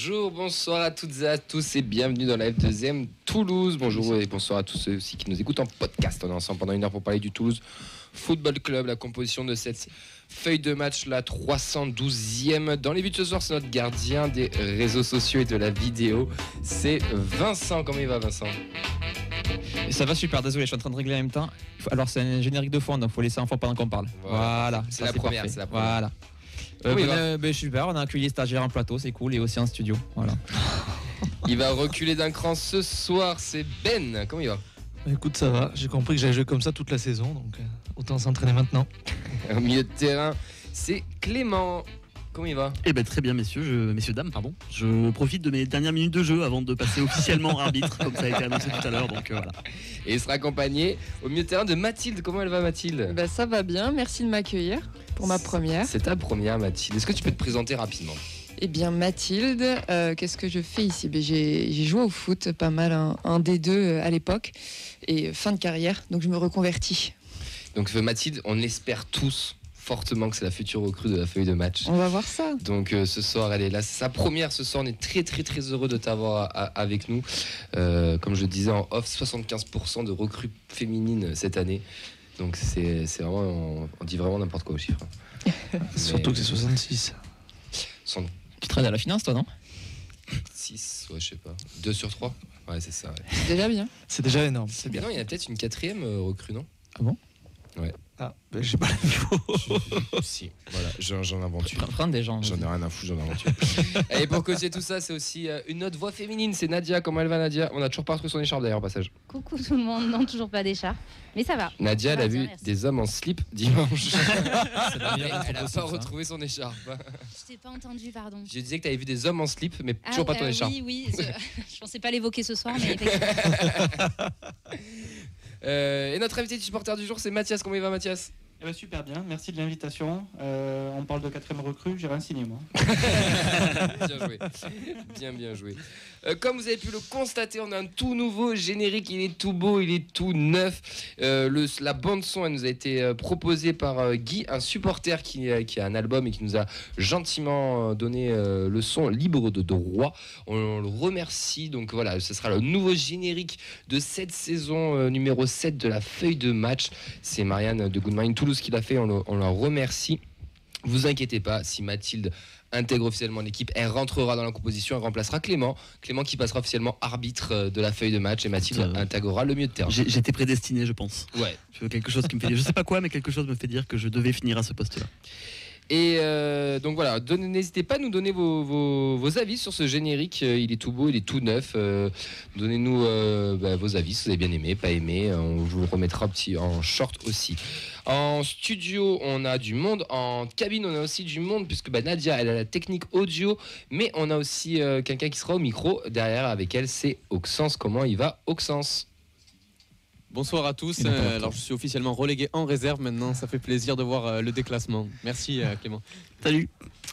Bonjour, bonsoir à toutes et à tous et bienvenue dans la F2M Toulouse. Bonjour et bonsoir à tous ceux aussi qui nous écoutent en podcast. On est ensemble pendant une heure pour parler du Toulouse Football Club, la composition de cette feuille de match, la 312e. Dans les buts ce soir, c'est notre gardien des réseaux sociaux et de la vidéo. C'est Vincent. Comment il va, Vincent ? Et ça va super, désolé, je suis en train de régler en même temps. Alors c'est un générique de fond, donc il faut laisser un fond pendant qu'on parle. Voilà. C'est la première, parfait. c'est la première. Voilà. Super, on a accueilli les stagiaires en plateau, c'est cool, et aussi en studio. Voilà. Il va reculer d'un cran ce soir, c'est Ben. Comment il va ? Écoute, ça va, j'ai compris que j'allais jouer comme ça toute la saison, donc autant s'entraîner maintenant. Au milieu de terrain, c'est Clément. Comment il va ? Eh ben très bien messieurs dames, pardon. Je profite de mes dernières minutes de jeu avant de passer officiellement arbitre, comme ça a été annoncé tout à l'heure, donc voilà. Et il sera accompagné au milieu de terrain de Mathilde. Comment elle va, Mathilde ? Ça va bien, merci de m'accueillir pour ma première. C'est ta première, Mathilde. Est-ce que tu peux te présenter rapidement ? Eh bien Mathilde, qu'est-ce que je fais ici ? J'ai joué au foot pas mal, un D2 à l'époque, et fin de carrière, donc je me reconvertis. Donc Mathilde, on espère tous fortement que c'est la future recrue de la feuille de match. On va voir ça. Donc ce soir, elle est là. C'est sa première ce soir. On est très très très heureux de t'avoir avec nous. Comme je disais en off, 75% de recrues féminines cette année. Donc c'est vraiment, on dit vraiment n'importe quoi au chiffre. Surtout que c'est 66. Tu travailles à la finance, toi, non ? 6, ouais, je sais pas. 2 sur 3 ? Ouais, c'est ça. Ouais. C'est déjà bien. C'est déjà énorme. C'est bien. Non, il y en a peut-être une 4e recrue, non ? Ah bon ? Ouais. Ah, j'ai pas le niveau. Si, voilà, j'en invente une. Prends des gens. J'en ai rien à foutre, j'en invente une. Et pour causer tout ça, c'est aussi une autre voix féminine, c'est Nadia. Comment elle va, Nadia ? On a toujours pas retrouvé son écharpe d'ailleurs, au passage. Coucou tout le monde, non toujours pas d'écharpe, mais ça va. Nadia, elle a vu merci. des hommes en slip dimanche. Elle a pas ça. retrouvé son écharpe. Je t'ai pas entendu, pardon. Je disais que tu avais vu des hommes en slip, mais toujours pas ton écharpe. Oui, je pensais pas l'évoquer ce soir, mais effectivement. Et notre invité du supporter du jour, c'est Mathias. Comment il va, Mathias ? Eh ben, super bien, merci de l'invitation. On parle de 4e recrue, j'ai rien signé moi. Bien joué, bien joué. Comme vous avez pu le constater, on a un tout nouveau générique, il est tout beau, il est tout neuf. La bande son, elle nous a été proposée par Guy, un supporter qui a un album et qui nous a gentiment donné le son libre de droit. On le remercie, donc voilà, ce sera le nouveau générique de cette saison numéro 7 de la feuille de match. C'est Marianne de Good Mind Toulouse qui l'a fait, on la remercie. Vous inquiétez pas, si Mathilde intègre officiellement l'équipe, elle rentrera dans la composition, elle remplacera Clément qui passera officiellement arbitre de la feuille de match, et Mathilde intégrera le milieu de terrain. J'étais prédestiné, je pense. Ouais. Quelque chose qui me fait dire, je sais pas quoi, mais quelque chose me fait dire que je devais finir à ce poste-là. Et donc voilà, n'hésitez pas à nous donner vos avis sur ce générique. Il est tout beau, il est tout neuf. Donnez-nous vos avis si vous avez bien aimé, pas aimé. On vous le remettra en short aussi. En studio, on a du monde. En cabine, on a aussi du monde, puisque Nadia, elle a la technique audio. Mais on a aussi quelqu'un qui sera au micro. Derrière, avec elle, c'est Auxence. Comment il va, Auxence ? Bonsoir à tous. Alors je suis officiellement relégué en réserve maintenant. Ça fait plaisir de voir le déclassement. Merci Clément. Salut.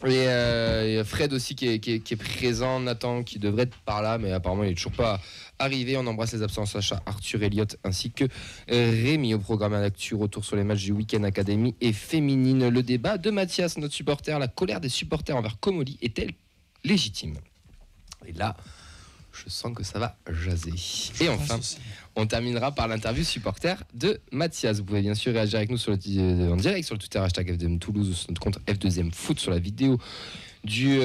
Et Fred aussi qui est présent. Nathan qui devrait être par là, mais apparemment il n'est toujours pas arrivé. On embrasse les absents, Sacha, Arthur, Elliott ainsi que Rémi. Au programme à l'actu, retour sur les matchs du Week-end Académie et féminine. Le débat de Mathias, notre supporter. La colère des supporters envers Comolli est-elle légitime ? Et là, je sens que ça va jaser. Et enfin, on terminera par l'interview supporter de Mathias. Vous pouvez bien sûr réagir avec nous en direct sur le Twitter #F2M Toulouse ou sur notre compte F2M Foot, sur la vidéo du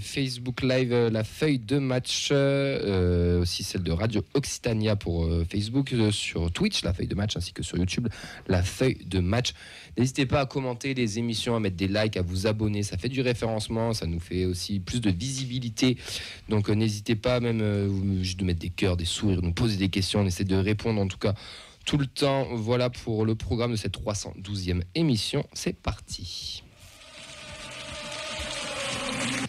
Facebook Live, la feuille de match, aussi celle de Radio Occitania pour Facebook, sur Twitch, la feuille de match, ainsi que sur YouTube, la feuille de match. N'hésitez pas à commenter les émissions, à mettre des likes, à vous abonner, ça fait du référencement, ça nous fait aussi plus de visibilité. Donc n'hésitez pas même juste de mettre des cœurs, des sourires, nous poser des questions, on essaie de répondre en tout cas tout le temps. Voilà pour le programme de cette 312e émission, c'est parti.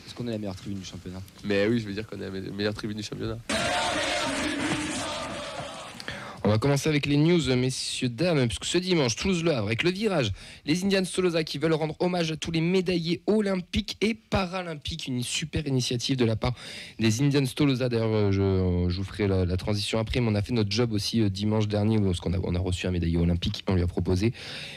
Est-ce qu'on est la meilleure tribune du championnat ? Mais oui, je veux dire qu'on est la meilleure tribune du championnat. On va commencer avec les news, messieurs, dames, puisque ce dimanche, Toulouse-Le Havre, avec le virage, les Indians Tolosa qui veulent rendre hommage à tous les médaillés olympiques et paralympiques. Une super initiative de la part des Indians Tolosa. D'ailleurs, je vous ferai la transition après, mais on a fait notre job aussi dimanche dernier, parce qu'on a reçu un médaillé olympique, on lui a proposé.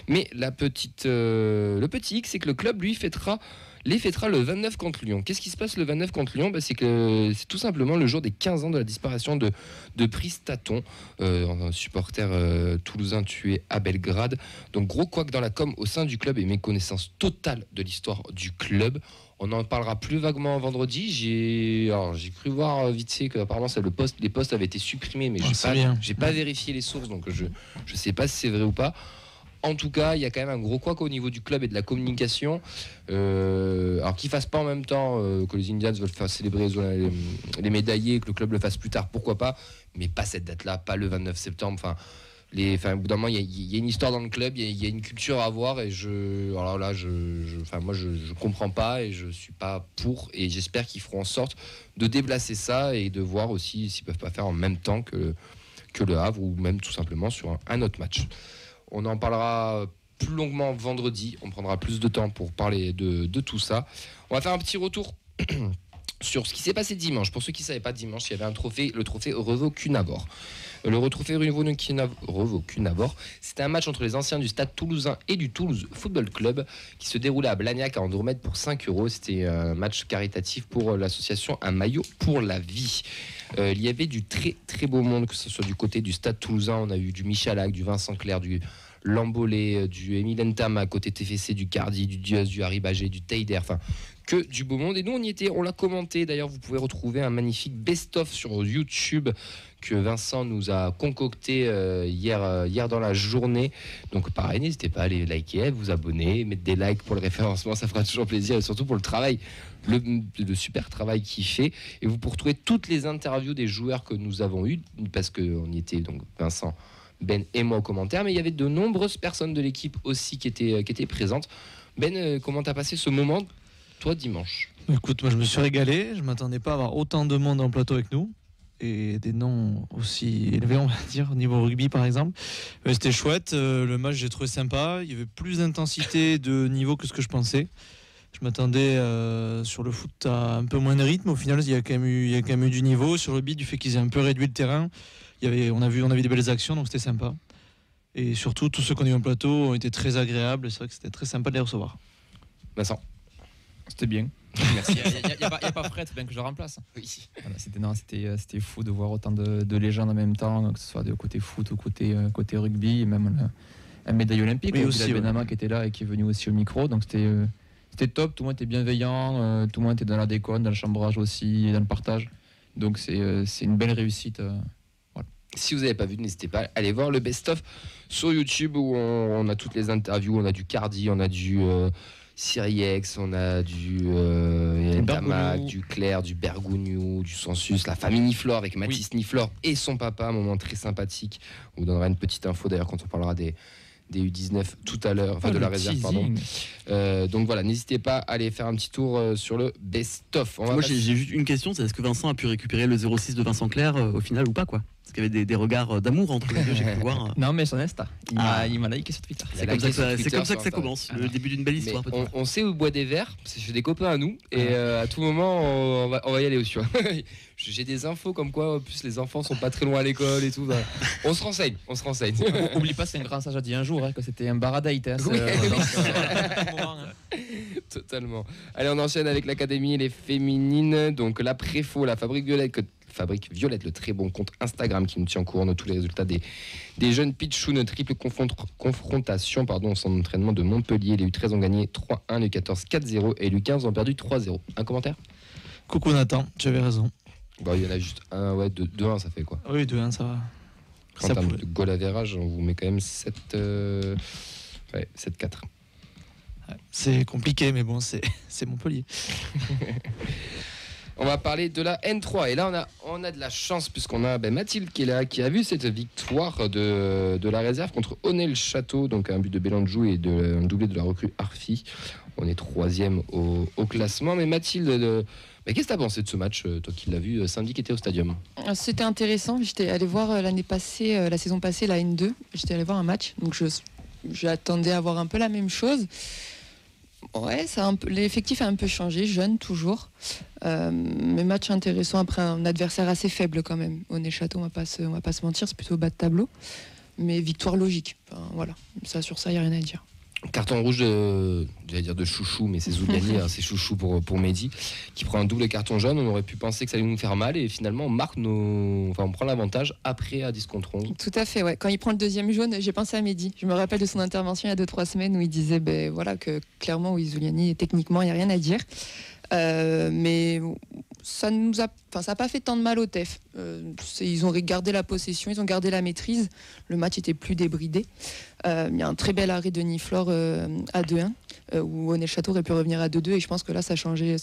Mais le petit hic, c'est que le club, lui, fêtera les fêtera le 29 contre Lyon. Qu'est-ce qui se passe le 29 contre Lyon ? C'est que c'est tout simplement le jour des 15 ans de la disparition de Brice Taton, un supporter toulousain tué à Belgrade. Donc gros couac dans la com au sein du club et méconnaissance totale de l'histoire du club. On en parlera plus vaguement vendredi. J'ai cru voir vite fait que apparemment les postes avaient été supprimés, mais j'ai pas vérifié les sources, donc je sais pas si c'est vrai ou pas. En tout cas, il y a quand même un gros couac au niveau du club et de la communication. Alors qu'ils ne fassent pas en même temps que les Indians veulent faire célébrer les médaillés, que le club le fasse plus tard, pourquoi pas, mais pas cette date-là, pas le 29 septembre. Au bout d'un moment, il y a une histoire dans le club, il y a une culture à avoir, et je comprends pas et je suis pas pour, et j'espère qu'ils feront en sorte de déplacer ça et de voir aussi s'ils peuvent pas faire en même temps que le Havre, ou même tout simplement sur un autre match. On en parlera plus longuement vendredi. On prendra plus de temps pour parler de tout ça. On va faire un petit retour sur ce qui s'est passé dimanche. Pour ceux qui ne savaient pas, dimanche, il y avait un trophée, le trophée Revo Cunavor. Le trophée Revo Cunavor, c'était un match entre les anciens du Stade Toulousain et du Toulouse Football Club qui se déroulait à Blagnac à Andromède pour 5 €. C'était un match caritatif pour l'association Un Maillot pour la Vie. Il y avait du très très beau monde, que ce soit du côté du Stade Toulousain. On a eu du Michalak, du Vincent Clerc, du Lambolé, du Émile Ntam côté TFC, du Cardi, du Dios, du Harry Bagé, du Taider, que du beau monde. Et nous on y était, on l'a commenté. D'ailleurs vous pouvez retrouver un magnifique best-of sur YouTube que Vincent nous a concocté hier dans la journée. Donc pareil, n'hésitez pas à aller liker, à vous abonner, mettre des likes pour le référencement, ça fera toujours plaisir, et surtout pour le travail, le super travail qu'il fait. Et vous pourrez retrouver toutes les interviews des joueurs que nous avons eues, parce qu'on y était, donc Vincent, Ben et moi au commentaire, mais il y avait de nombreuses personnes de l'équipe aussi qui étaient présentes. Ben, comment t'as passé ce moment, toi, dimanche ? Écoute, moi je me suis régalé, je m'attendais pas à avoir autant de monde en plateau avec nous, et des noms aussi élevés, on va dire, au niveau rugby par exemple. C'était chouette, le match j'ai trouvé sympa, il y avait plus d'intensité, de niveau que ce que je pensais. Je m'attendais sur le foot à un peu moins de rythme, au final il y a quand même eu du niveau. Sur le rugby, du fait qu'ils aient un peu réduit le terrain, on a vu des belles actions, donc c'était sympa. Et surtout, tous ceux qu'on a eu en plateau ont été très agréables, c'est vrai que c'était très sympa de les recevoir. Vincent ? C'était bien. Merci. Il n'y a pas Fred, bien que je le remplace. Oui. Voilà, c'était fou de voir autant de légendes en même temps, que ce soit de côté foot ou côté rugby, et même un médaille olympique. Oui, aussi, Benama qui était là et qui est venu aussi au micro. Donc c'était top, tout le monde était bienveillant, tout le monde était dans la déconne, dans le chambrage aussi, et dans le partage. Donc c'est une belle réussite. Voilà. Si vous n'avez pas vu, n'hésitez pas à aller voir le best-of sur YouTube où on a toutes les interviews. On a du Cardi, on a du Siriex, on a du Tamac, du Claire, du Bergougnou, du Sensus, la famille Niflor avec Mathis Niflor et son papa, un moment très sympathique. On vous donnera une petite info d'ailleurs quand on parlera des U19 tout à l'heure, de la réserve, pardon. Donc voilà, n'hésitez pas à aller faire un petit tour sur le best-of. Moi j'ai juste une question, c'est est-ce que Vincent a pu récupérer le 06 de Vincent Clerc au final ou pas, quoi? Parce qu'il y avait des regards d'amour entre les deux, j'ai pu voir. Non, mais son Insta, il m'a liké sur Twitter. C'est comme ça que ça commence, le début d'une belle histoire. On sait où boit des verres, parce que j'ai des copains à nous, et à tout moment on va y aller aussi. J'ai des infos comme quoi, en plus les enfants sont pas très loin à l'école et tout. On se renseigne. Oublie pas, c'est un grand sage a dit un jour que c'était un baradate. Totalement. Allez, on enchaîne avec l'académie et les féminines. Donc la Préfo, la Fabrique Violette, le très bon compte Instagram qui nous tient au courant de tous les résultats des jeunes pitchounes. Triple confrontation au centre d'entraînement de Montpellier. Les U13 ont gagné 3-1, les U14 4-0 et les U15 ont perdu 3-0. Un commentaire ? Coucou Nathan, tu avais raison. Bon, il y en a juste un, 2-1 ça fait quoi ? Oui, 2-1 ça va. En termes de goal average, on vous met quand même 7-4. C'est compliqué, mais bon, c'est Montpellier. On va parler de la N3. Et là, on a de la chance, puisqu'on a Mathilde qui est là, qui a vu cette victoire de la réserve contre Honnay-le-Château. Donc un but de Bélandjou et un doublé de la recrue Arfi. On est 3e au classement. Mais Mathilde, qu'est-ce que tu as pensé de ce match, toi qui l'as vu samedi, qui était au Stadium ? C'était intéressant. J'étais allé voir l'année passée, la saison passée, la N2. J'étais allé voir un match. Donc j'attendais à voir un peu la même chose. Ouais, l'effectif a un peu changé, jeune toujours. Mais match intéressant après un adversaire assez faible quand même. Honnay-le-Château, on va pas se mentir, c'est plutôt bas de tableau. Mais victoire logique. Enfin, voilà, sur ça, il n'y a rien à dire. Carton rouge j'allais dire de chouchou, mais c'est Zuliani, hein, c'est chouchou pour Mehdi, qui prend un double carton jaune. On aurait pu penser que ça allait nous faire mal et finalement on prend l'avantage après à 10 contre 11. Tout à fait, ouais. Quand il prend le deuxième jaune, j'ai pensé à Mehdi. Je me rappelle de son intervention il y a 2-3 semaines où il disait voilà, que clairement, oui, Zuliani, techniquement, il n'y a rien à dire. Mais ça n'a pas fait tant de mal au TEF. Ils ont gardé la possession, ils ont gardé la maîtrise. Le match était plus débridé. Il y a un très bel arrêt de Niflor à 2-1, où Onel Château aurait pu revenir à 2-2, et je pense que là, ça a changé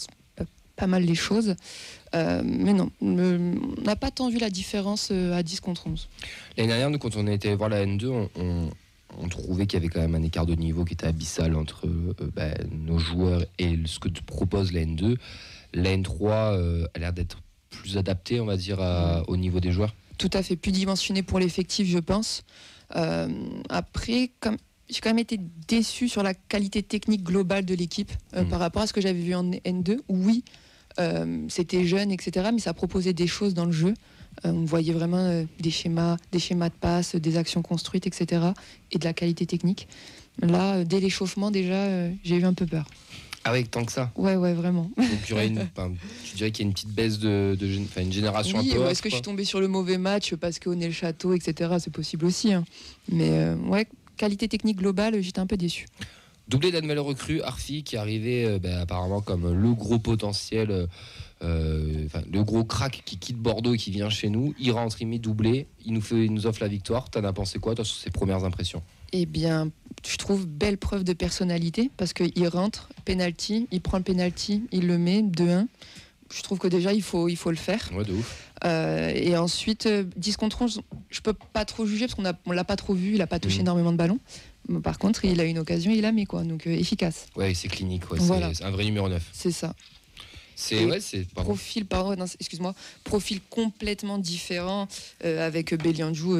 pas mal les choses. Mais non, on n'a pas tant vu la différence à 10 contre 11. L'année dernière, nous, quand on était voir la N2, on trouvait qu'il y avait quand même un écart de niveau qui était abyssal entre nos joueurs et ce que propose la N2. La N3 a l'air d'être plus adaptée, on va dire, au niveau des joueurs. Tout à fait, plus dimensionné pour l'effectif, je pense. Après, j'ai quand même été déçu sur la qualité technique globale de l'équipe par rapport à ce que j'avais vu en N2. Oui, c'était jeune, etc., mais ça proposait des choses dans le jeu. On voyait vraiment des schémas de passe, des actions construites, etc., et de la qualité technique. Là, dès l'échauffement, déjà, j'ai eu un peu peur. Ah oui, tant que ça. Ouais, vraiment. Donc tu dirais qu'il y a une petite baisse une génération un peu. Oui, est-ce que je suis tombée sur le mauvais match parce qu'on est le château, etc. C'est possible aussi. Hein. Mais qualité technique globale, j'étais un peu déçu. Doublé d'un nouvel recrue, Arfi, qui est arrivé apparemment comme le gros potentiel, le gros crack qui quitte Bordeaux et qui vient chez nous. Il rentre, il met doublé, il nous offre la victoire. T'en as pensé quoi, toi, sur ses premières impressions? Eh bien, je trouve belle preuve de personnalité parce qu'il rentre, penalty, il prend le penalty, il le met 2-1. Je trouve que déjà il faut le faire. Ouais, de ouf. Et ensuite 10 contre 11, je peux pas trop juger parce qu'on l'a pas trop vu, il a pas touché énormément de ballons. Par contre, il a une occasion, il la met quoi, donc efficace. Ouais, c'est clinique, Voilà. C'est un vrai numéro 9. C'est ça. Profil complètement différent avec Beliandjou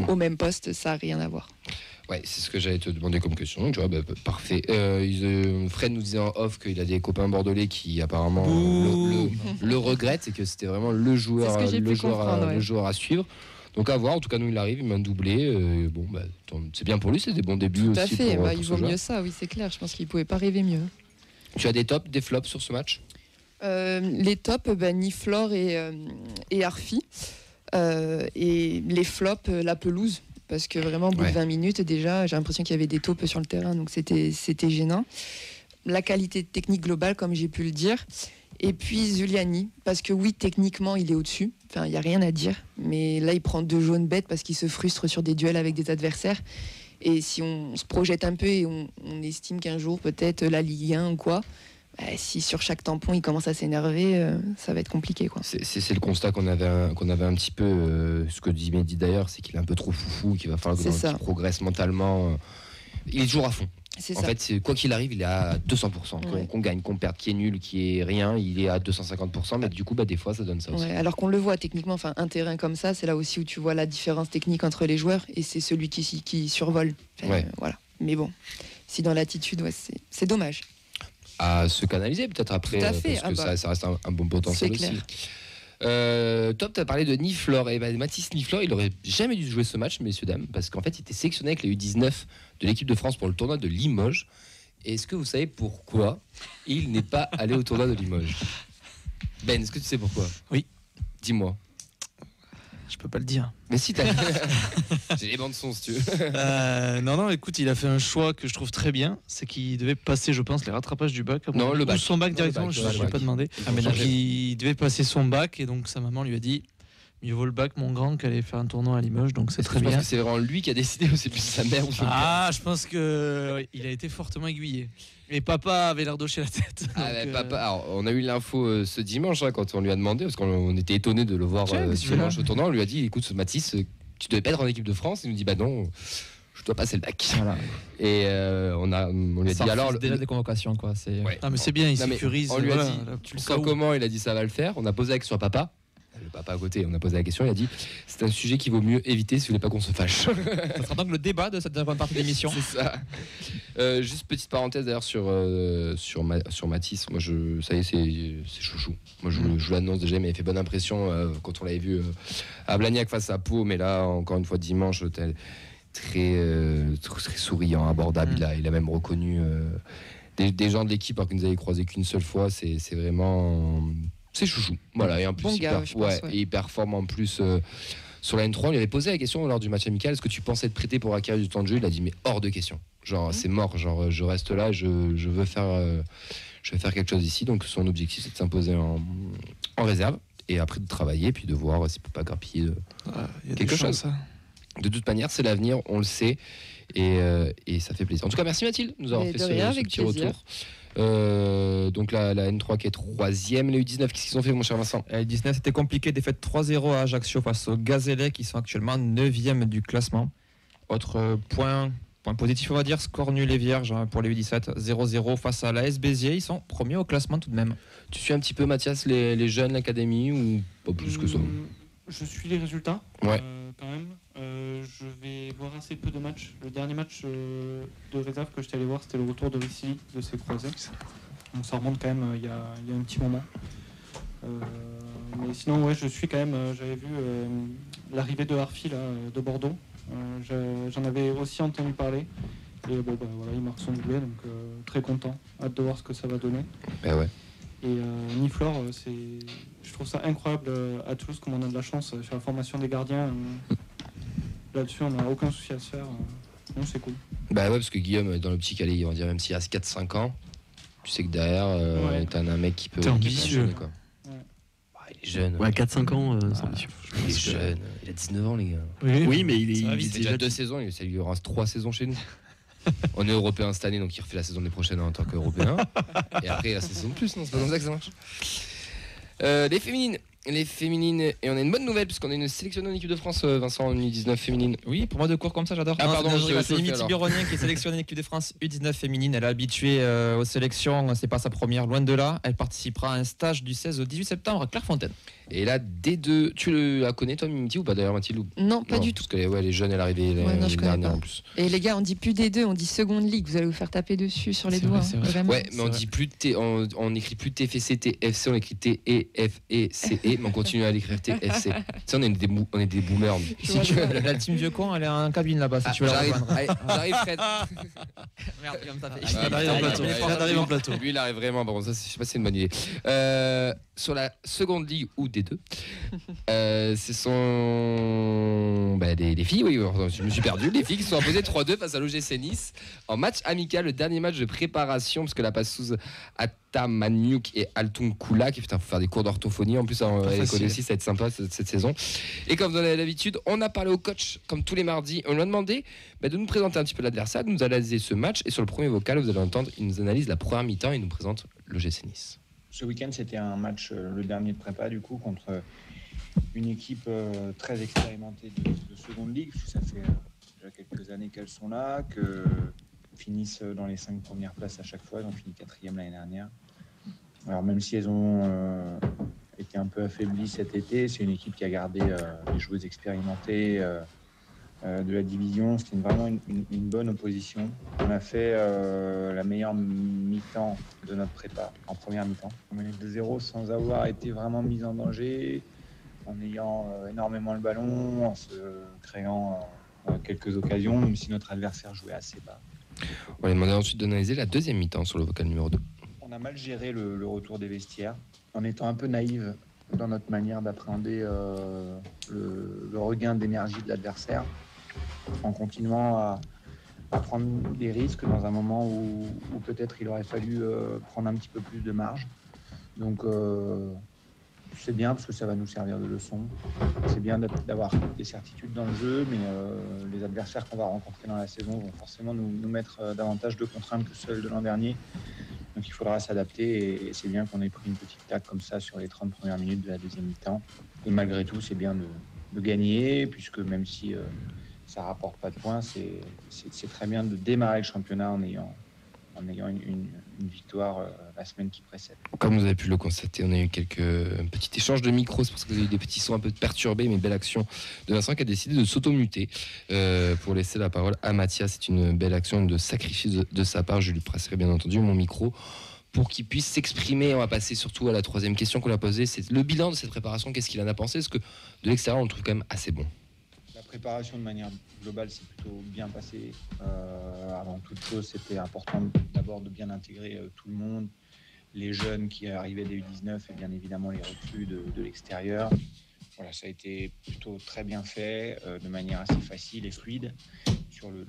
au même poste, ça a rien à voir. Ouais, c'est ce que j'allais te demander comme question. Tu vois, parfait. Fred nous disait en off qu'il a des copains bordelais qui apparemment le regrettent et que c'était vraiment le joueur à suivre. Donc à voir. En tout cas, nous il arrive, il m'a doublé. C'est bien pour lui, c'est des bons débuts tout aussi. Tout à fait. Pour il vaut mieux ça, oui, c'est clair. Je pense qu'il pouvait pas rêver mieux. Tu as des tops, des flops sur ce match? Les tops, Niflor et Arfi. Et les flops, la pelouse. Parce que vraiment, au bout de 20 minutes, déjà, j'ai l'impression qu'il y avait des taupes sur le terrain. Donc c'était gênant. La qualité technique globale, comme j'ai pu le dire. Et puis Zuliani. Parce que oui, techniquement, il est au-dessus. Enfin, il n'y a rien à dire. Mais là, il prend 2 jaunes bêtes parce qu'il se frustre sur des duels avec des adversaires. Et si on se projette un peu et on estime qu'un jour, peut-être, la Ligue 1 ou quoi... si sur chaque tampon il commence à s'énerver, ça va être compliqué, quoi. C'est le constat qu'on avait un petit peu. Ce que dit Mehdi d'ailleurs, c'est qu'il est un peu trop foufou, qu'il va falloir qu'il progresse mentalement. Il est toujours à fond. En fait, quoi qu'il arrive, il est à 200%. Qu'on gagne, qu'on perde, qu'il est nul, qu'il est rien, il est à 250%. Mais du coup, des fois, ça donne ça aussi. Alors qu'on le voit techniquement, un terrain comme ça, c'est là aussi où tu vois la différence technique entre les joueurs et c'est celui qui survole. Voilà. Mais bon, si dans l'attitude, c'est dommage. À se canaliser peut-être après, parce que ça reste un bon potentiel aussi. Top, tu as parlé de Niflor. Et Mathis Niflor, il aurait jamais dû jouer ce match, messieurs dames, parce qu'en fait, il était sélectionné avec les U19 de l'équipe de France pour le tournoi de Limoges. Et est-ce que vous savez pourquoi il n'est pas allé au tournoi de Limoges? Ben, est-ce que tu sais pourquoi? Oui. Dis-moi. Je peux pas le dire. Mais si, t'as... J'ai les bandes son, si tu veux. Non, écoute, il a fait un choix que je trouve très bien. C'est qu'il devait passer, je pense, les rattrapages du bac. Non, le bac. Ou son bac directement, je ne l'ai pas demandé. Il devait passer son bac et donc sa maman lui a dit mieux vaut le bac, mon grand, qu'aller faire un tournoi à Limoges. Donc c'est très bien. Je pense que c'est vraiment lui qui a décidé ou c'est plus sa mère ou son père? Je pense qu'il a été fortement aiguillé. Et papa avait l'air d'hocher la tête. Papa, alors, on a eu l'info ce dimanche quand on lui a demandé, parce qu'on était étonné de le voir dimanche au tournoi. On lui a dit écoute, Mathis, tu devais pas être en équipe de France. Il nous dit non, je dois passer le bac. Voilà. Et on lui a dit alors. Déjà des convocations, quoi. Mais c'est bien, il sécurise. On lui a dit tu le sens comment? Il a dit ça va le faire. On a posé la question à papa. Le papa à côté, on a posé la question, il a dit c'est un sujet qu'il vaut mieux éviter si vous voulez pas qu'on se fâche. Ça sera donc le débat de cette deuxième partie de l'émission. C'est ça. Juste petite parenthèse d'ailleurs sur Mathis. Moi, ça y est, c'est chouchou. Moi, je l'annonce déjà, mais il a fait bonne impression quand on l'avait vu à Blagnac face à Pau. Mais là, encore une fois, dimanche, très souriant, abordable. Il a même reconnu des gens de l'équipe alors qu'ils ne nous avaient croisé qu'une seule fois. C'est vraiment... C'est chouchou. Voilà, et en plus, Bon gars, je pense, et il performe en plus sur la N3. On lui avait posé la question lors du match amical, est-ce que tu pensais être prêté pour acquérir du temps de jeu? Il a dit, mais hors de question. Genre, c'est mort. Genre, je reste là, je veux faire quelque chose ici. Donc, son objectif, c'est de s'imposer en réserve. Et après de travailler, puis de voir s'il ne peut pas grappiller quelque chose. De toute manière, c'est l'avenir, on le sait, et ça fait plaisir. En tout cas, merci Mathilde de nous avoir fait ce petit retour. Donc la N3 qui est 3e, les U19, qu'est-ce qu'ils ont fait, mon cher Vincent? Les U19, c'était compliqué, défaite 3-0 à Ajaccio face aux Gazélec, qui sont actuellement 9e du classement. Autre point positif, on va dire, score nul et vierge pour les U17, 0-0 face à l'AS Béziers, ils sont premiers au classement tout de même. Tu suis un petit peu, Mathias, les jeunes, l'académie, ou pas plus que ça? Je suis les résultats, ouais. Quand même. Je vais voir assez peu de matchs. Le dernier match de réserve que j'étais allé voir, c'était le retour de Ricci de ses croisés. Donc ça remonte quand même il y a un petit moment. Mais sinon, ouais, je suis quand même... j'avais vu l'arrivée de Harfi de Bordeaux. J'en avais aussi entendu parler. Et voilà, il marque son doublé, donc très content. Hâte de voir ce que ça va donner. Ben ouais. Et Niflor, je trouve ça incroyable à Toulouse, comme on a de la chance sur la formation des gardiens. Là-dessus, on n'a aucun souci à se faire. Non, c'est cool. Bah ouais, parce que Guillaume, dans l'optique, allez, on va dire, même s'il reste 4-5 ans, tu sais que derrière, t'as un mec qui peut... T'es ambitieux. Quoi. Ouais. Bah, il est jeune. Ouais, 4-5 ans, c'est ambitieux. Il est jeune. Il a 19 ans, les gars. Oui, mais il est déjà 2 saisons, ça lui aura 3 saisons chez nous. On est européen cette année, donc il refait la saison des prochaines en tant qu'européen. Et après, la saison de plus, non? C'est pas comme ça que ça marche. Les féminines, et on a une bonne nouvelle puisqu'on a une sélectionnée en équipe de France, Vincent, en U19 féminine. Oui, pour moi de cours comme ça, j'adore. Ah pardon, c'est Mimi Tiburonien qui est sélectionnée en équipe de France U19 féminine. Elle est habituée aux sélections, c'est pas sa première, loin de là. Elle participera à un stage du 16 au 18 septembre à Clairefontaine. Et là, D2, tu la connais toi, Mimiti, ou pas d'ailleurs, Mathilde? Non, pas du tout. Parce que elle est jeune, elle est arrivée l'année dernière en plus. Et les gars, on dit plus D2, on dit seconde ligue. Vous allez vous faire taper dessus sur les doigts. Ouais, mais on dit plus on écrit plus TFC, TFC, on écrit TEFECE, mais on continue à l'écrire TFC. Tu sais, on est des boomers. La team vieux con, elle est en cabine là-bas, si tu veux la rejoindre. J'arrive, Fred. Merde, comme ça fait. Il arrive en plateau. Lui, il arrive vraiment. Bon, ça, je sais pas si c'est une bonne idée. Sur la seconde ligue ou D2, ce sont les filles, oui, je me suis perdu, les filles qui sont imposées 3-2 face à l'OGC Nice en match amical, le dernier match de préparation, parce que la passe sous Atamaniuk et Altung Kulak, putain, faut faire des cours d'orthophonie en plus à l'école aussi, ça va être sympa cette saison. Et comme vous en avez l'habitude, on a parlé au coach comme tous les mardis, on lui a demandé de nous présenter un petit peu l'adversaire, de nous analyser ce match, et sur le premier vocal, vous allez entendre, il nous analyse la première mi-temps et il nous présente l'OGC Nice. Ce week-end, c'était un match, le dernier de prépa, du coup, contre une équipe très expérimentée de seconde ligue. Ça fait déjà quelques années qu'elles sont là, que finissent dans les 5 premières places à chaque fois. Elles ont fini 4e l'année dernière. Alors, même si elles ont été un peu affaiblies cet été, c'est une équipe qui a gardé les joueuses expérimentées de la division. C'était vraiment une bonne opposition. On a fait la meilleure mi-temps de notre prépa, en première mi-temps. On menait 2-0 sans avoir été vraiment mis en danger, en ayant énormément le ballon, en se créant quelques occasions, même si notre adversaire jouait assez bas. On va demander ensuite d'analyser la deuxième mi-temps sur le vocal numéro 2. On a mal géré le retour des vestiaires, en étant un peu naïve dans notre manière d'appréhender le regain d'énergie de l'adversaire, en continuant à prendre des risques dans un moment où peut-être il aurait fallu prendre un petit peu plus de marge. Donc c'est bien parce que ça va nous servir de leçon. C'est bien d'avoir des certitudes dans le jeu, mais les adversaires qu'on va rencontrer dans la saison vont forcément nous mettre davantage de contraintes que celles de l'an dernier. Donc il faudra s'adapter et c'est bien qu'on ait pris une petite tacle comme ça sur les 30 premières minutes de la deuxième mi-temps. Et malgré tout, c'est bien de gagner, puisque même si ça rapporte pas de points, c'est très bien de démarrer le championnat en ayant une victoire la semaine qui précède. Comme vous avez pu le constater, on a eu quelques petits échanges de micros, c'est parce que vous avez eu des petits sons un peu perturbés, mais belle action de Vincent qui a décidé de s'automuter pour laisser la parole à Mathias. C'est une belle action de sacrifice de sa part. Je lui passerai bien entendu mon micro pour qu'il puisse s'exprimer. On va passer surtout à la troisième question qu'on a posée, c'est le bilan de cette préparation. Qu'est-ce qu'il en a pensé? Est-ce que de l'extérieur on le trouve quand même assez bon? La préparation de manière globale s'est plutôt bien passée. Avant toute chose, c'était important d'abord de bien intégrer tout le monde, les jeunes qui arrivaient des U19 et bien évidemment les recrues de l'extérieur. Voilà, ça a été plutôt très bien fait, de manière assez facile et fluide. Sur le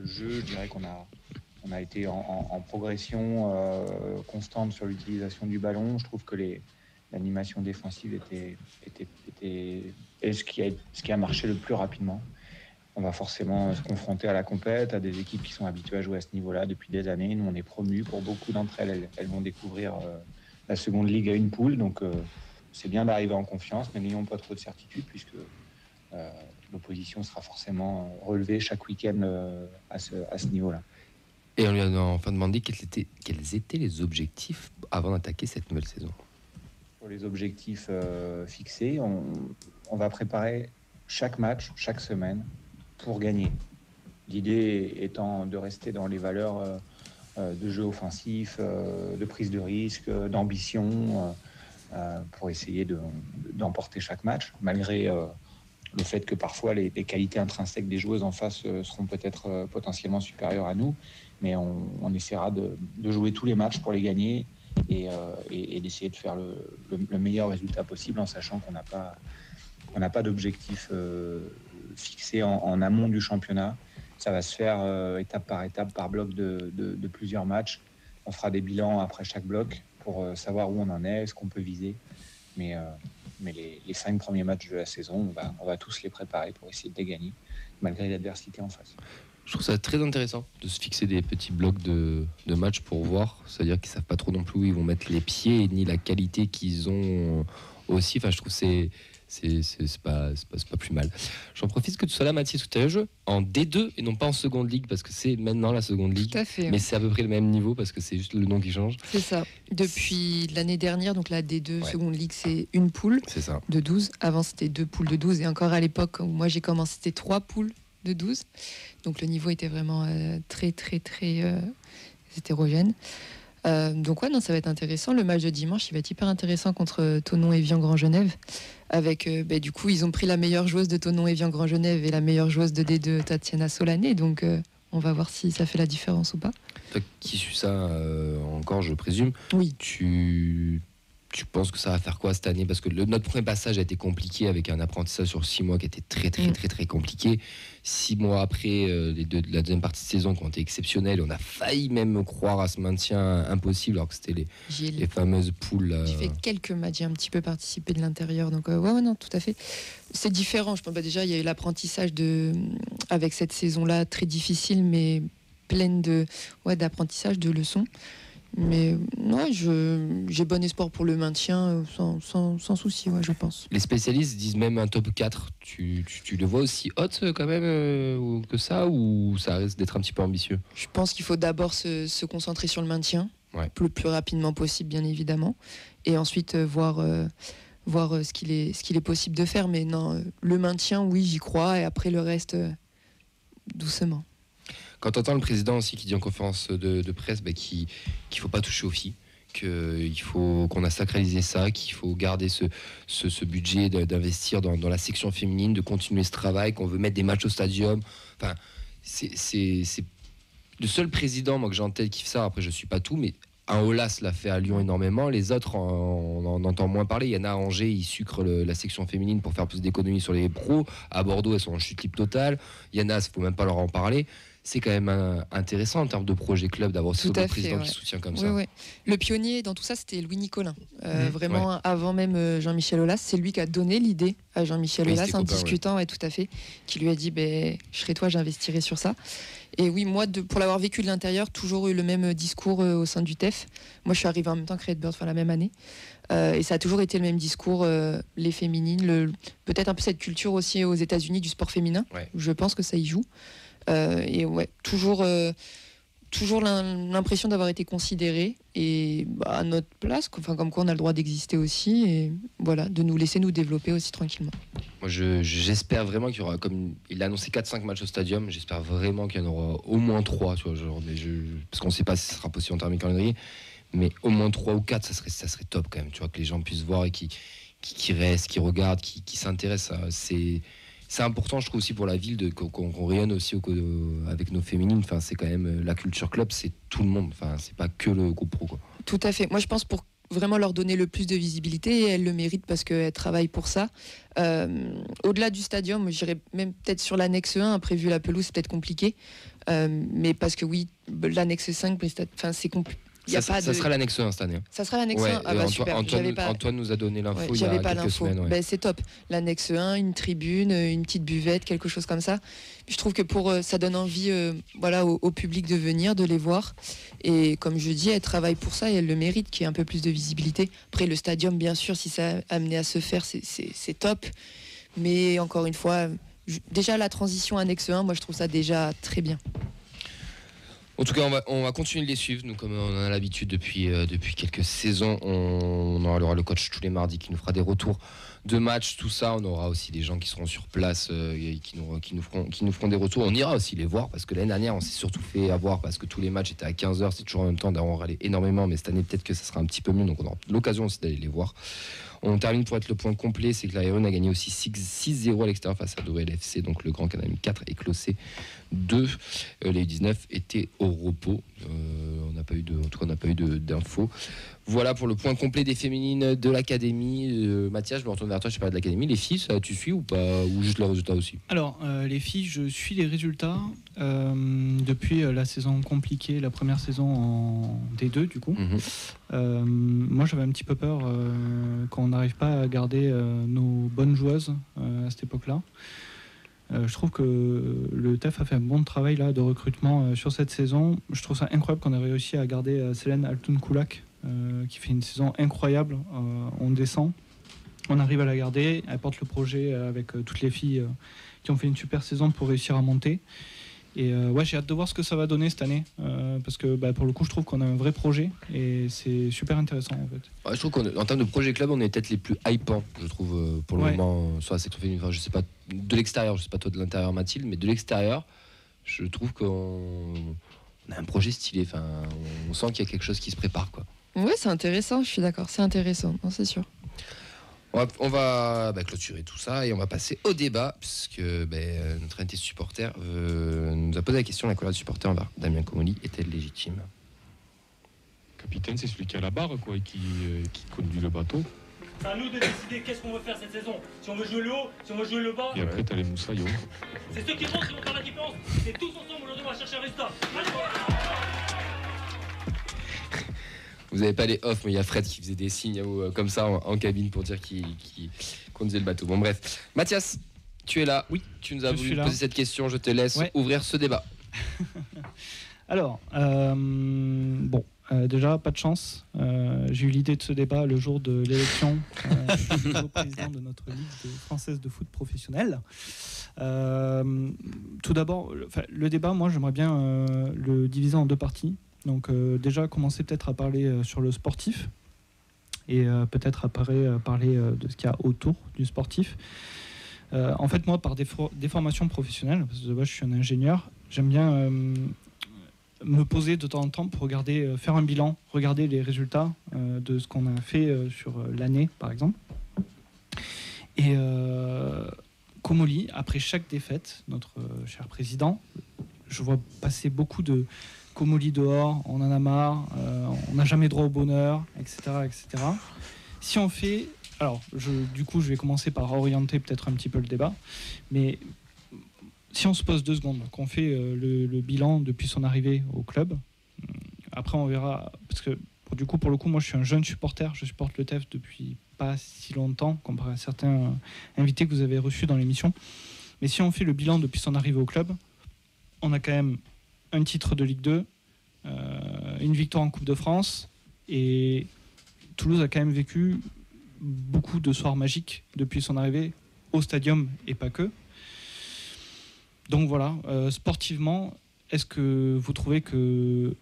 jeu, je dirais qu'on a été en progression constante sur l'utilisation du ballon. Je trouve que l'animation défensive était ce qui a marché le plus rapidement. On va forcément se confronter à la compète, à des équipes qui sont habituées à jouer à ce niveau-là depuis des années. Nous, on est promus. Pour beaucoup d'entre elles, elles vont découvrir la seconde ligue à une poule. Donc, c'est bien d'arriver en confiance, mais n'ayons pas trop de certitude puisque l'opposition sera forcément relevée chaque week-end à ce niveau-là. Et on lui a enfin demandé quels étaient les objectifs avant d'attaquer cette nouvelle saison. Pour les objectifs fixés, on va préparer chaque match, chaque semaine, pour gagner. L'idée étant de rester dans les valeurs de jeu offensif, de prise de risque, d'ambition, pour essayer d'emporter chaque match, malgré le fait que parfois les qualités intrinsèques des joueuses en face seront peut-être potentiellement supérieures à nous, mais on essaiera de jouer tous les matchs pour les gagner et d'essayer de faire le meilleur résultat possible en sachant qu'on n'a pas d'objectif fixé en amont du championnat. Ça va se faire étape par bloc de plusieurs matchs. On fera des bilans après chaque bloc pour savoir où on en est, ce qu'on peut viser. Mais les 5 premiers matchs de la saison, on va tous les préparer pour essayer de les gagner, malgré l'adversité en face. Je trouve ça très intéressant de se fixer des petits blocs de matchs pour voir. C'est-à-dire qu'ils ne savent pas trop non plus où ils vont mettre les pieds, ni la qualité qu'ils ont aussi. Enfin, je trouve que c'est pas plus mal. J'en profite que tu sois là, Mathis, tout à l'heure, en D2 et non pas en seconde ligue, parce que c'est maintenant la seconde ligue. Tout à fait. Mais c'est à peu près le même niveau, parce que c'est juste le nom qui change. C'est ça. Depuis l'année dernière, donc la D2 seconde ligue, c'est une poule de 12. Avant, c'était 2 poules de 12. Et encore à l'époque où moi j'ai commencé, c'était 3 poules de 12. Donc le niveau était vraiment très hétérogène. Donc ouais, non, ça va être intéressant. Le match de dimanche, il va être hyper intéressant contre Thonon-Évian Grand Genève. Avec du coup, ils ont pris la meilleure joueuse de Thonon-Évian Grand Genève et la meilleure joueuse de D2, Tatiana Solané. Donc on va voir si ça fait la différence ou pas. Toi qui suis ça encore, je présume. Oui. Tu penses que ça va faire quoi cette année? Parce que notre premier passage a été compliqué avec un apprentissage sur 6 mois qui était très compliqué. 6 mois après, la deuxième partie de saison qui ont été exceptionnelles, on a failli même croire à ce maintien impossible alors que c'était les fameuses poules. J'ai fait quelques matchs, j'ai un petit peu participé de l'intérieur. Donc ouais, non, tout à fait. C'est différent. Je pense déjà il y a eu l'apprentissage avec cette saison-là très difficile mais pleine d'apprentissage, de leçons. Mais ouais, j'ai bon espoir pour le maintien sans souci, je pense. Les spécialistes disent même un top 4. Tu le vois aussi haute quand même que ça, ou ça risque d'être un petit peu ambitieux? Je pense qu'il faut d'abord se concentrer sur le maintien, le plus rapidement possible bien évidemment, et ensuite voir ce qu'il est possible de faire. Mais non, le maintien, oui, j'y crois, et après le reste, doucement. Quand tu entends le président aussi qui dit en conférence de presse qu'il ne faut pas toucher aux filles, qu'on a sacralisé ça, qu'il faut garder ce budget d'investir dans la section féminine, de continuer ce travail, qu'on veut mettre des matchs au stadium. Enfin, c'est le seul président moi, que j'ai en tête qui fait ça. Après, je ne suis pas tout, mais un Olas l'a fait à Lyon énormément. Les autres, on en entend moins parler. Il y en a à Angers, ils sucrent la section féminine pour faire plus d'économies sur les pros. À Bordeaux, elles sont en chute libre totale. Il y en a, il ne faut même pas leur en parler. C'est quand même intéressant en termes de projet club d'avoir ce président qui soutient comme ça. Oui. Le pionnier dans tout ça, c'était Louis Nicolin. Vraiment, avant même Jean-Michel Aulas, c'est lui qui a donné l'idée à Jean-Michel Aulas en discutant, tout à fait, qui lui a dit je serai toi, j'investirai sur ça. Et oui, moi, pour l'avoir vécu de l'intérieur, toujours eu le même discours au sein du TEF. Moi, je suis arrivée en même temps que Redbird, la même année. Et ça a toujours été le même discours, les féminines, peut-être un peu cette culture aussi aux États-Unis du sport féminin. Je pense que ça y joue. Et toujours l'impression d'avoir été considéré et à notre place, comme quoi on a le droit d'exister aussi, et voilà, de nous laisser nous développer aussi tranquillement. Moi, j'espère vraiment qu'il y aura, comme il a annoncé 4-5 matchs au stadium, j'espère vraiment qu'il y en aura au moins 3, tu vois, parce qu'on ne sait pas si ce sera possible en termes de calendrier, mais au moins 3 ou 4, ça serait top quand même, tu vois, que les gens puissent voir et qui restent, qui regardent, qui s'intéressent. c'est important, je trouve aussi pour la ville qu'on rayonne aussi avec nos féminines. Enfin, c'est quand même la culture club, c'est tout le monde. Enfin, c'est pas que le groupe pro, quoi. Tout à fait. Moi, je pense pour vraiment leur donner le plus de visibilité, et elles le méritent parce qu'elles travaillent pour ça. Au-delà du stadium, j'irais même peut-être sur l'annexe 1. Après, vu la pelouse, c'est peut-être compliqué. Mais parce que oui, l'annexe 5, c'est compliqué. Ça sera l'annexe 1 cette année. Ça sera l'annexe 1. Ah bah super. Antoine nous a donné l'info il y a quelques semaines. Ouais. Ben, c'est top. L'annexe 1, une tribune, une petite buvette, quelque chose comme ça. Puis je trouve que ça donne envie au public de venir, de les voir. Et comme je dis, elles travaillent pour ça et elles le méritent, qu'il y ait un peu plus de visibilité. Après, le stadium, bien sûr, si ça a amené à se faire, c'est top. Mais encore une fois, déjà la transition annexe 1, moi je trouve ça déjà très bien. En tout cas, on va continuer de les suivre. Nous, comme on en a l'habitude depuis quelques saisons, on aura le coach tous les mardis qui nous fera des retours de matchs, tout ça. On aura aussi des gens qui seront sur place qui nous feront des retours. On ira aussi les voir parce que l'année dernière, on s'est surtout fait avoir parce que tous les matchs étaient à 15h. C'est toujours en même temps d'avoir râlé énormément, mais cette année, peut-être que ça sera un petit peu mieux. Donc, on aura l'occasion aussi d'aller les voir. On termine pour être le point complet, c'est que la RN a gagné aussi 6-0 à l'extérieur face à Douai FC, donc le Grand Canal 4 et Clossé 2. Les U19 étaient au repos. On n'a pas eu d'infos. Voilà pour le point complet des féminines de l'académie. Mathias, je me retourne vers toi, je sais pas de l'académie. Les filles, ça, tu suis ou pas, ou juste les résultats aussi? Alors, les filles, je suis les résultats depuis la saison compliquée, la première saison en D2 du coup. Moi, j'avais un petit peu peur qu'on n'arrive pas à garder nos bonnes joueuses à cette époque-là. Je trouve que le TEF a fait un bon travail là, de recrutement sur cette saison. Je trouve ça incroyable qu'on ait réussi à garder Célène Altoun-Koulak, qui fait une saison incroyable. On descend, on arrive à la garder, elle porte le projet avec toutes les filles qui ont fait une super saison pour réussir à monter. Et j'ai hâte de voir ce que ça va donner cette année, parce que pour le coup, je trouve qu'on a un vrai projet et c'est super intéressant en fait. Je trouve qu'en termes de projet club, on est peut-être les plus hypants, je trouve, pour le moment, sur la section féminine. Enfin, je sais pas de l'extérieur, je sais pas toi de l'intérieur, Mathilde, mais de l'extérieur, je trouve qu'on a un projet stylé. Enfin, on sent qu'il y a quelque chose qui se prépare, quoi. Ouais, c'est intéressant, je suis d'accord, c'est intéressant, non, c'est sûr. On va clôturer tout ça et on va passer au débat, puisque notre invité supporter nous a posé la question: la colère du supporter envers Damien Comolli est-elle légitime? Capitaine, c'est celui qui a la barre, quoi, et qui conduit le bateau. C'est à nous de décider qu'est-ce qu'on veut faire cette saison. Si on veut jouer le haut, si on veut jouer le bas. Et après, t'as les moussaillots. C'est ceux qui montent qui vont faire la différence. C'est tous ensemble, aujourd'hui, on va chercher un résultat. Vous n'avez pas les off, mais il y a Fred qui faisait des signes comme ça en cabine pour dire qu'il conduisait le bateau. Bon, bref. Mathias, tu es là. Oui. Tu nous as voulu poser cette question. Je te laisse ouvrir ce débat. Alors, déjà, pas de chance. J'ai eu l'idée de ce débat le jour de l'élection. Je suis le président de notre Ligue française de foot professionnel. Tout d'abord, le débat, moi, j'aimerais bien le diviser en deux parties. Donc déjà commencer peut-être à parler sur le sportif et peut-être après parler de ce qu'il y a autour du sportif. En fait, moi, par des formations professionnelles, parce que je suis un ingénieur, j'aime bien me poser de temps en temps pour faire un bilan, regarder les résultats de ce qu'on a fait sur l'année, par exemple. Et Comolli, après chaque défaite, notre cher président, je vois passer beaucoup de Comolli dehors, on en a marre, on n'a jamais droit au bonheur, etc., etc. Si on fait... Alors, je vais commencer par orienter peut-être un petit peu le débat, mais si on se pose 2 secondes, qu'on fait le bilan depuis son arrivée au club, après on verra, parce que pour le coup, moi je suis un jeune supporter, je supporte le TEF depuis pas si longtemps, comparé à certains invités que vous avez reçus dans l'émission, mais si on fait le bilan depuis son arrivée au club, on a quand même un titre de Ligue 2, une victoire en Coupe de France, et Toulouse a quand même vécu beaucoup de soirs magiques depuis son arrivée au stadium et pas que. Donc voilà, sportivement, est-ce que vous trouvez que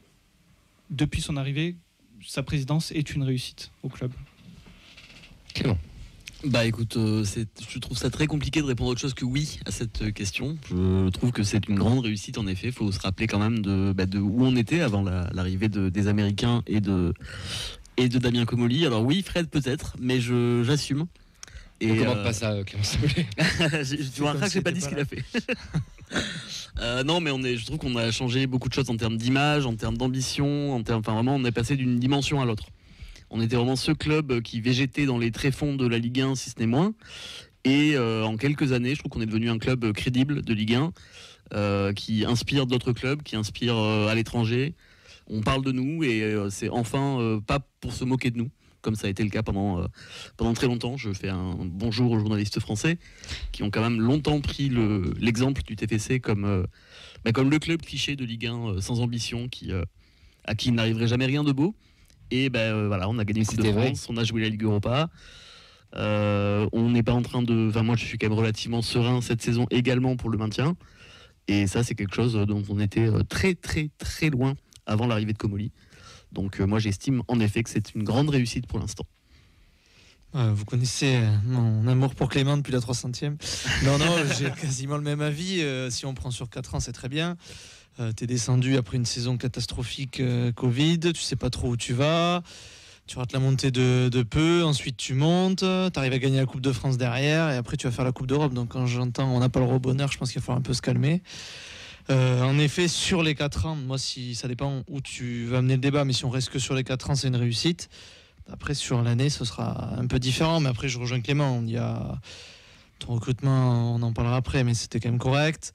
depuis son arrivée, sa présidence est une réussite au club? Clément. Écoute, je trouve ça très compliqué de répondre autre chose que oui à cette question. Je trouve que c'est une grande réussite en effet. Il faut se rappeler quand même de où on était avant l'arrivée des Américains et de Damien Comolli. Alors oui, Fred peut-être, mais j'assume. Et ne commande pas ça, Clémence. Tu remarqueras que j'ai pas dit ce qu'il a fait. Non, mais je trouve qu'on a changé beaucoup de choses en termes d'image, en termes d'ambition, vraiment, on est passé d'une dimension à l'autre. On était vraiment ce club qui végétait dans les tréfonds de la Ligue 1, si ce n'est moins. Et en quelques années, je trouve qu'on est devenu un club crédible de Ligue 1, qui inspire d'autres clubs, qui inspire à l'étranger. On parle de nous et c'est enfin pas pour se moquer de nous, comme ça a été le cas pendant très longtemps. Je fais un bonjour aux journalistes français qui ont quand même longtemps pris l'exemple du TFC comme le club cliché de Ligue 1 sans ambition, à qui il n'arriverait jamais rien de beau. Et voilà, on a gagné le Coupe de France, on a joué la Ligue Europa. On n'est pas en train de... Enfin, moi, je suis quand même relativement serein cette saison également pour le maintien. Et ça, c'est quelque chose dont on était très, très, très loin avant l'arrivée de Comolli. Donc, moi, j'estime en effet que c'est une grande réussite pour l'instant. Vous connaissez mon amour pour Clément depuis la 300e. Non, j'ai quasiment le même avis. Si on prend sur 4 ans, c'est très bien. T'es descendu après une saison catastrophique Covid, tu sais pas trop où tu vas, tu rates la montée de peu, ensuite tu montes, t'arrives à gagner la Coupe de France derrière et après tu vas faire la Coupe d'Europe. Donc quand j'entends on n'a pas le rebonheur, je pense qu'il va falloir un peu se calmer. En effet, sur les 4 ans, moi si ça dépend où tu vas amener le débat, mais si on reste que sur les 4 ans, c'est une réussite. Après sur l'année, ce sera un peu différent, mais après je rejoins Clément, il y a ton recrutement, on en parlera après, mais c'était quand même correct.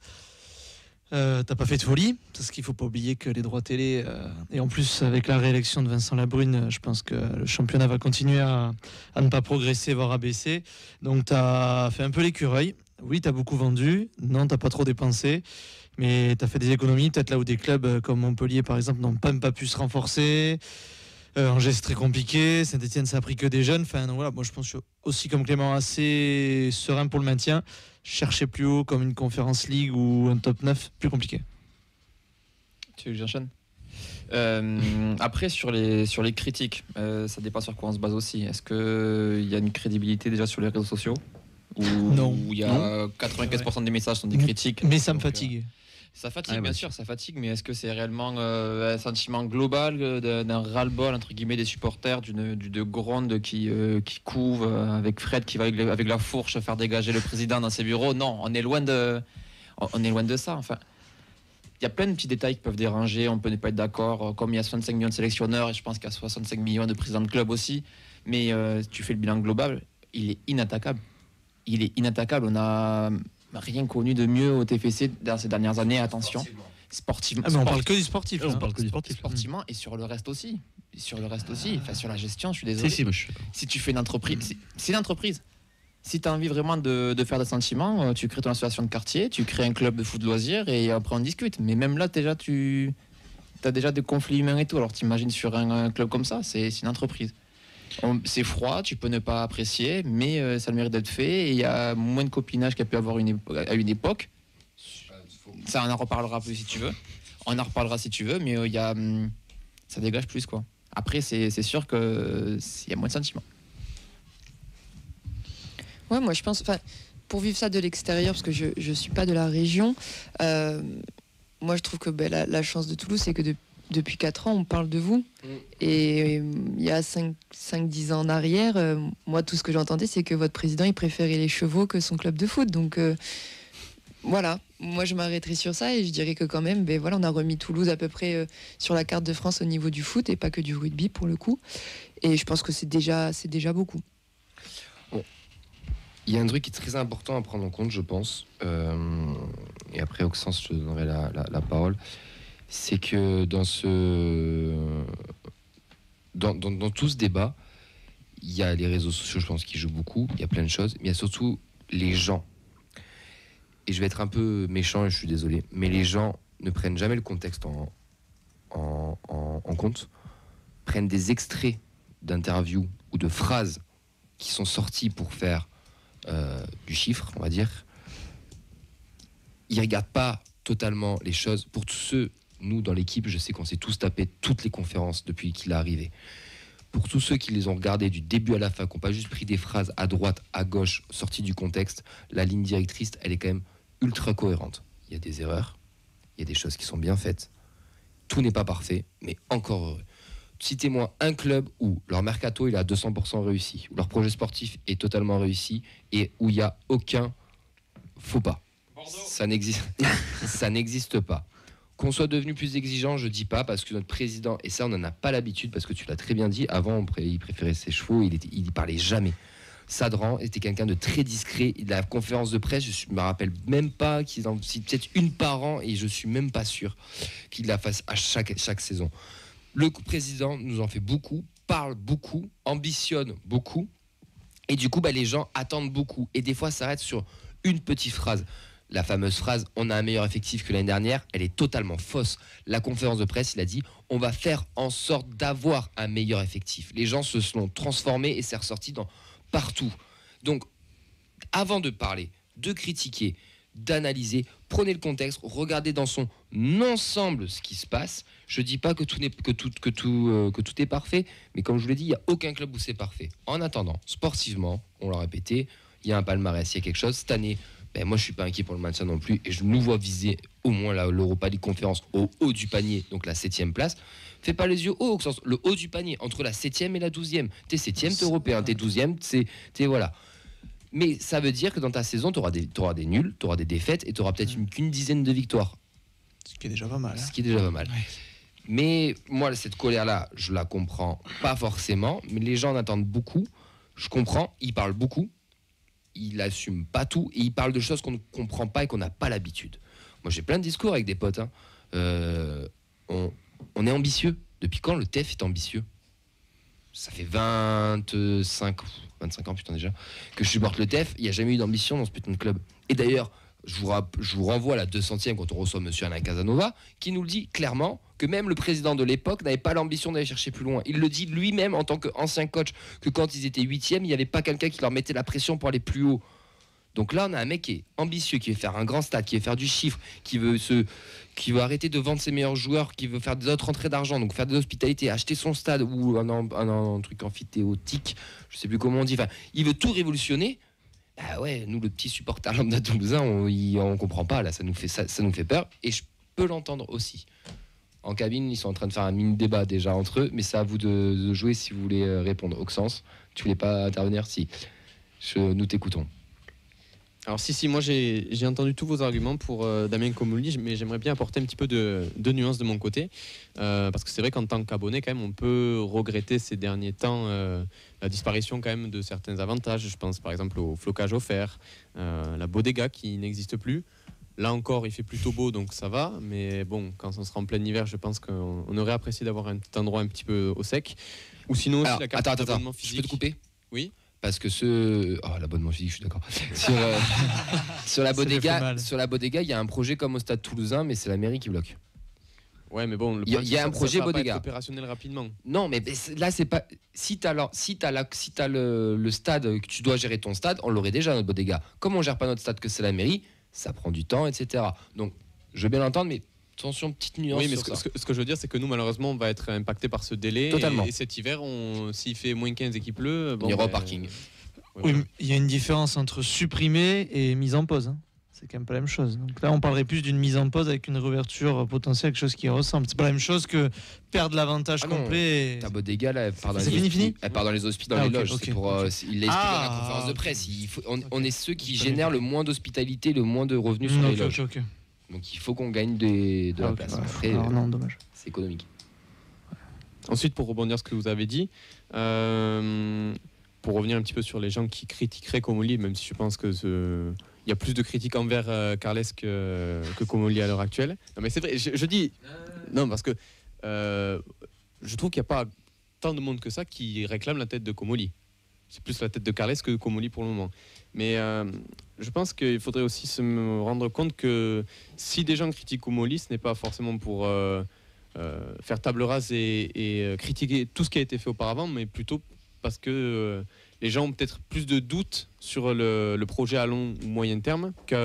T'as pas fait de folie, parce qu'il faut pas oublier que les droits télé, et en plus avec la réélection de Vincent Labrune, je pense que le championnat va continuer à ne pas progresser, voire à baisser. Donc t'as fait un peu l'écureuil. Oui, t'as beaucoup vendu. Non, t'as pas trop dépensé. Mais t'as fait des économies, peut-être là où des clubs comme Montpellier, par exemple, n'ont même pas pu se renforcer. Angers, c'est très compliqué. Saint-Etienne, ça a pris que des jeunes. Enfin, donc voilà, moi je pense que je suis aussi comme Clément assez serein pour le maintien. Chercher plus haut comme une Conference League ou un top 9, plus compliqué. Tu veux que j'enchaîne après sur les critiques, ça dépend sur quoi on se base aussi. Est-ce qu'il y a une crédibilité déjà sur les réseaux sociaux Non. Où il y a 95% des messages sont des critiques. Mais ça me fatigue. Ça fatigue, bien sûr, ça fatigue, mais est-ce que c'est réellement un sentiment global d'un ras-le-bol entre guillemets des supporters, de gronde qui couvent avec Fred qui va avec la fourche faire dégager le président dans ses bureaux? Non, on est loin de ça. Enfin, il y a plein de petits détails qui peuvent déranger. On peut ne pas être d'accord, comme il y a 65 millions de sélectionneurs et je pense qu'il y a 65 millions de présidents de club aussi. Mais tu fais le bilan global, il est inattaquable. On a rien connu de mieux au TFC dans ces dernières années, attention. Sportivement. Mais on parle que du sportif. On parle que du sportif. Sportivement et sur le reste aussi. Enfin, sur la gestion, je suis désolé. Si tu fais une entreprise, c'est une entreprise. Si tu as envie vraiment de faire des sentiments, tu crées ton association de quartier, tu crées un club de foot loisirs et après on discute. Mais même là, déjà, tu as déjà des conflits humains et tout. Alors t'imagines sur un club comme ça, c'est une entreprise. C'est froid, tu peux ne pas apprécier, mais ça le mérite d'être fait. Et il y a moins de copinage qu'il y a pu avoir à une époque. Ça, on en reparlera plus si tu veux. On en reparlera si tu veux, mais ça dégage plus, quoi. Après, c'est sûr qu'il y a moins de sentiments. Ouais, moi je pense, pour vivre ça de l'extérieur, parce que je ne suis pas de la région, moi je trouve que la chance de Toulouse, c'est que depuis 4 ans, on parle de vous. Et il y a 5-10 ans en arrière, moi, tout ce que j'entendais, c'est que votre président, il préférait les chevaux que son club de foot. Donc, voilà. Moi, je m'arrêterai sur ça et je dirais que quand même, on a remis Toulouse à peu près sur la carte de France au niveau du foot et pas que du rugby, pour le coup. Et je pense que c'est déjà beaucoup. Bon. Il y a un truc qui est très important à prendre en compte, je pense. Et après, Auxence, je te donnerai la parole. C'est que dans tout ce débat, il y a les réseaux sociaux, je pense, qui jouent beaucoup, il y a plein de choses, mais il y a surtout les gens. Et je vais être un peu méchant, et je suis désolé, mais les gens ne prennent jamais le contexte en compte, prennent des extraits d'interviews ou de phrases qui sont sorties pour faire du chiffre, on va dire. Ils ne regardent pas totalement les choses. Pour tous ceux... Nous, dans l'équipe, je sais qu'on s'est tous tapé toutes les conférences depuis qu'il est arrivé. Pour tous ceux qui les ont regardées du début à la fin, qui n'ont pas juste pris des phrases à droite, à gauche, sorties du contexte, la ligne directrice, elle est quand même ultra cohérente. Il y a des erreurs, il y a des choses qui sont bien faites. Tout n'est pas parfait, mais encore heureux. citez-moi un club où leur mercato il est à 200% réussi, où leur projet sportif est totalement réussi et où il n'y a aucun faux pas. Ça n'existe pas. Qu'on soit devenu plus exigeant, je dis pas, parce que notre président, et ça on n'en a pas l'habitude, parce que tu l'as très bien dit, avant il préférait ses chevaux, il parlait jamais. Sadran était quelqu'un de très discret. La conférence de presse, je me rappelle même pas qu'ils en fassent peut-être une par an, et je suis même pas sûr qu'il la fasse à chaque saison. Le président nous en fait beaucoup, parle beaucoup, ambitionne beaucoup, et du coup les gens attendent beaucoup, et des fois s'arrêtent sur une petite phrase. La fameuse phrase « on a un meilleur effectif que l'année dernière », elle est totalement fausse. La conférence de presse, il a dit « on va faire en sorte d'avoir un meilleur effectif ». Les gens se sont transformés et c'est ressorti partout. Donc, avant de parler, de critiquer, d'analyser, prenez le contexte, regardez dans son ensemble ce qui se passe. Je ne dis pas que tout est parfait, mais comme je vous l'ai dit, il n'y a aucun club où c'est parfait. En attendant, sportivement, on l'a répété, il y a un palmarès, il y a quelque chose. Cette année, moi je suis pas inquiet pour le maintien non plus et je nous vois viser au moins l'Europa League Conférence au haut du panier, donc la 7e place. Fais pas les yeux hauts, le haut du panier, entre la 7e et la 12e. T'es 7e, t'es européen, t'es 12e, t'es voilà. Mais ça veut dire que dans ta saison, t'auras des nuls, t'auras des défaites et t'auras peut-être qu'une dizaine de victoires. Ce qui est déjà pas mal. Ce qui est déjà pas mal. Ouais. Mais moi, cette colère-là, je la comprends pas forcément, mais les gens en attendent beaucoup. Je comprends, ils parlent beaucoup. Il assume pas tout et il parle de choses qu'on ne comprend pas et qu'on n'a pas l'habitude. Moi j'ai plein de discours avec des potes. On est ambitieux. Depuis quand le TEF est ambitieux ? Ça fait 25 ans putain déjà que je supporte le TEF. Il n'y a jamais eu d'ambition dans ce putain de club. Et d'ailleurs, je vous renvoie à la 200e quand on reçoit monsieur Alain Casanova qui nous le dit clairement que même le président de l'époque n'avait pas l'ambition d'aller chercher plus loin. Il le dit lui-même en tant qu'ancien coach que quand ils étaient 8e, il n'y avait pas quelqu'un qui leur mettait la pression pour aller plus haut. Donc là, on a un mec qui est ambitieux, qui veut faire un grand stade, qui veut faire du chiffre, qui veut arrêter de vendre ses meilleurs joueurs, qui veut faire des autres rentrées d'argent, donc faire des hospitalités, acheter son stade ou un truc amphithéotique, je sais plus comment on dit. Enfin, il veut tout révolutionner. Ah ouais, nous le petit supporter lambda toulousain, on comprend pas là, ça nous fait peur et je peux l'entendre aussi. En cabine, ils sont en train de faire un mini débat déjà entre eux, mais c'est à vous de jouer si vous voulez répondre. Auxence, tu voulais pas intervenir ? Si, nous t'écoutons. Alors si, moi j'ai entendu tous vos arguments pour Damien Comolli, mais j'aimerais bien apporter un petit peu de nuance de mon côté, parce que c'est vrai qu'en tant qu'abonné, quand même, on peut regretter ces derniers temps la disparition quand même de certains avantages. Je pense par exemple au flocage offert, la bodega qui n'existe plus. Là encore, il fait plutôt beau, donc ça va, mais bon, quand on sera en plein hiver, je pense qu'on aurait apprécié d'avoir un petit endroit un petit peu au sec. Ou sinon aussi la carte d'abonnement physique. Je peux te couper ? Oui. Parce que l'abonnement physique, je suis d'accord. Sur la bodega, il y a un projet comme au Stade Toulousain, mais c'est la mairie qui bloque. Ouais, mais bon, il y a un projet bodega. Opérationnel rapidement. Non, mais là c'est pas. Si t'as le stade, que tu dois gérer ton stade, on l'aurait déjà notre bodega. Comme on gère pas notre stade, que c'est la mairie, ça prend du temps, etc. Donc, je veux bien l'entendre, mais attention, petite nuance. Oui, mais sur ce que je veux dire, c'est que nous, malheureusement, on va être impacté par ce délai. Totalement. Et cet hiver, s'il fait moins 15 et qu'il pleut, on ira au parking. Oui, il y a une différence entre supprimer et mise en pause. C'est quand même pas la même chose. Donc là, on parlerait plus d'une mise en pause avec une réouverture potentielle, quelque chose qui ressemble. C'est pas la même chose que perdre l'avantage complet. Ta bodega, là, elle part dans elle part dans les hospitaux, dans les loges. Okay. Il l'a expliqué dans la conférence de presse. On est ceux qui génèrent le moins d'hospitalité, le moins de revenus sur les loges. Okay. Donc il faut qu'on gagne de la place. Après, non, dommage. C'est économique. Ensuite, pour rebondir sur ce que vous avez dit, pour revenir un petit peu sur les gens qui critiqueraient Comolli, même si je pense que il y a plus de critiques envers Carles que Comolli à l'heure actuelle. Non, mais c'est vrai, je dis non parce que je trouve qu'il n'y a pas tant de monde que ça qui réclame la tête de Comolli. C'est plus la tête de Carles que Comolli pour le moment. Mais je pense qu'il faudrait aussi se rendre compte que si des gens critiquent Comolli, ce n'est pas forcément pour faire table rase et critiquer tout ce qui a été fait auparavant, mais plutôt parce que les gens ont peut-être plus de doutes sur le projet à long ou moyen terme qu'il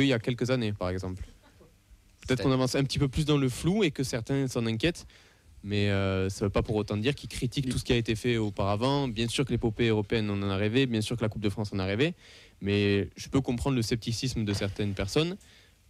y a quelques années, par exemple. Peut-être qu'on avance un petit peu plus dans le flou et que certains s'en inquiètent, mais ça ne veut pas pour autant dire qu'ils critiquent tout ce qui a été fait auparavant. Bien sûr que l'épopée européenne en a rêvé, bien sûr que la Coupe de France en a rêvé, mais je peux comprendre le scepticisme de certaines personnes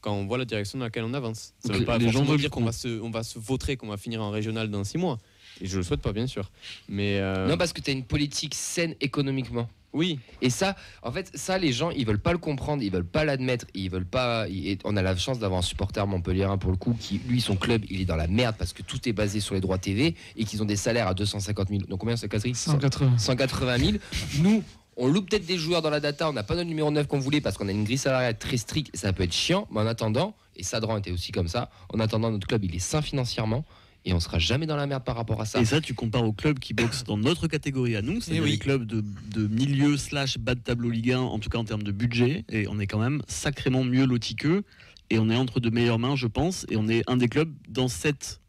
quand on voit la direction dans laquelle on avance. Ça ne veut pas forcément dire qu'on va se vautrer, qu'on va finir en régional dans 6 mois. Et je le souhaite pas, bien sûr. Mais Non, parce que tu as une politique saine économiquement. oui, Et ça, en fait, ça, les gens, ils veulent pas le comprendre, ils veulent pas l'admettre, ils veulent pas. On a la chance d'avoir un supporter montpelliérain pour le coup, qui, lui, son club, il est dans la merde parce que tout est basé sur les droits TV et qu'ils ont des salaires à 250 000. Donc combien c'est, Casery 180. 180 000. Nous, on loupe peut-être des joueurs dans la data, on n'a pas notre numéro 9 qu'on voulait parce qu'on a une grille salariale très stricte et ça peut être chiant, mais en attendant, et Sadran était aussi comme ça, en attendant, notre club, il est sain financièrement. Et on sera jamais dans la merde par rapport à ça. Et ça, tu compares aux clubs qui boxent dans notre catégorie à nous, c'est-à-dire les clubs de milieu / bas de tableau Ligue 1, en tout cas en termes de budget, et on est quand même sacrément mieux lotis qu'eux, et on est entre de meilleures mains, je pense, et on est un des clubs dans cette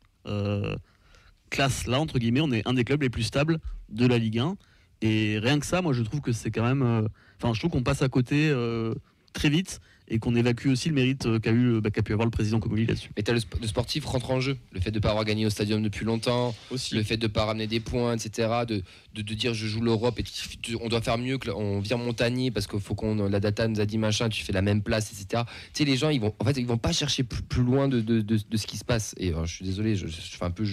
classe-là, entre guillemets, on est un des clubs les plus stables de la Ligue 1, et rien que ça, moi je trouve que c'est quand même... Enfin, je trouve qu'on passe à côté très vite, et qu'on évacue aussi le mérite qu'a pu avoir le président Comolli là-dessus. Mais le sportif rentre en jeu. Le fait de ne pas avoir gagné au stadium depuis longtemps, aussi. le fait de ne pas ramener des points, etc. De dire je joue l'Europe et on doit faire mieux, on vient Montagnier parce qu'il faut la data nous a dit machin, tu fais la même place, etc. Tu sais, les gens, ils vont pas chercher plus loin de ce qui se passe. Et je suis désolé, je fais un peu...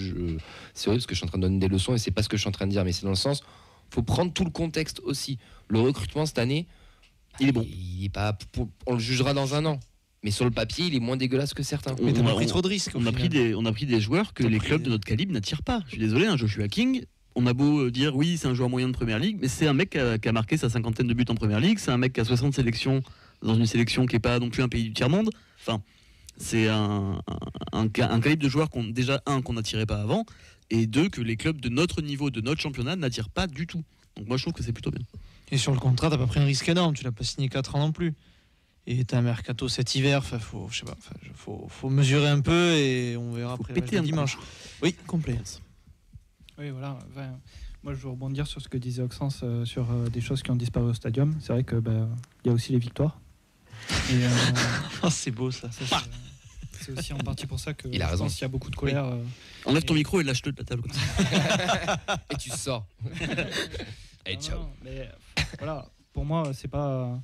c'est horrible parce que je suis en train de donner des leçons et c'est pas ce que je suis en train de dire, mais c'est dans le sens, faut prendre tout le contexte aussi. Le recrutement cette année, il est bon. Il est pas, on le jugera dans un an. Mais sur le papier, il est moins dégueulasse que certains. Mais t'as pas pris trop de risques. On a pris des joueurs que les clubs de notre calibre n'attirent pas. Je suis désolé, Joshua King, on a beau dire oui, c'est un joueur moyen de Première Ligue, mais c'est un mec qui a marqué sa 50aine de buts en Première Ligue, c'est un mec qui a 60 sélections dans une sélection qui n'est pas non plus un pays du tiers-monde. Enfin, c'est un calibre de joueur qu'on n'attirait pas avant, et deux, que les clubs de notre niveau, de notre championnat n'attirent pas du tout. Donc moi je trouve que c'est plutôt bien. Et sur le contrat, t'as pas pris un risque énorme, tu l'as pas signé 4 ans non plus. Et t'as un mercato cet hiver, faut mesurer un peu et on verra après le dimanche. Oui, complet. Oui, voilà. Enfin, moi, je veux rebondir sur ce que disait Oxens sur des choses qui ont disparu au stadium. C'est vrai que y a aussi les victoires. Et, c'est beau ça. C'est aussi en partie pour ça que il a raison. Je pense qu'il y a beaucoup de colère. Enlève ton micro et lâche-le de la table. Et tu sors. Et ciao. Non, mais voilà, pour moi, c'est pas.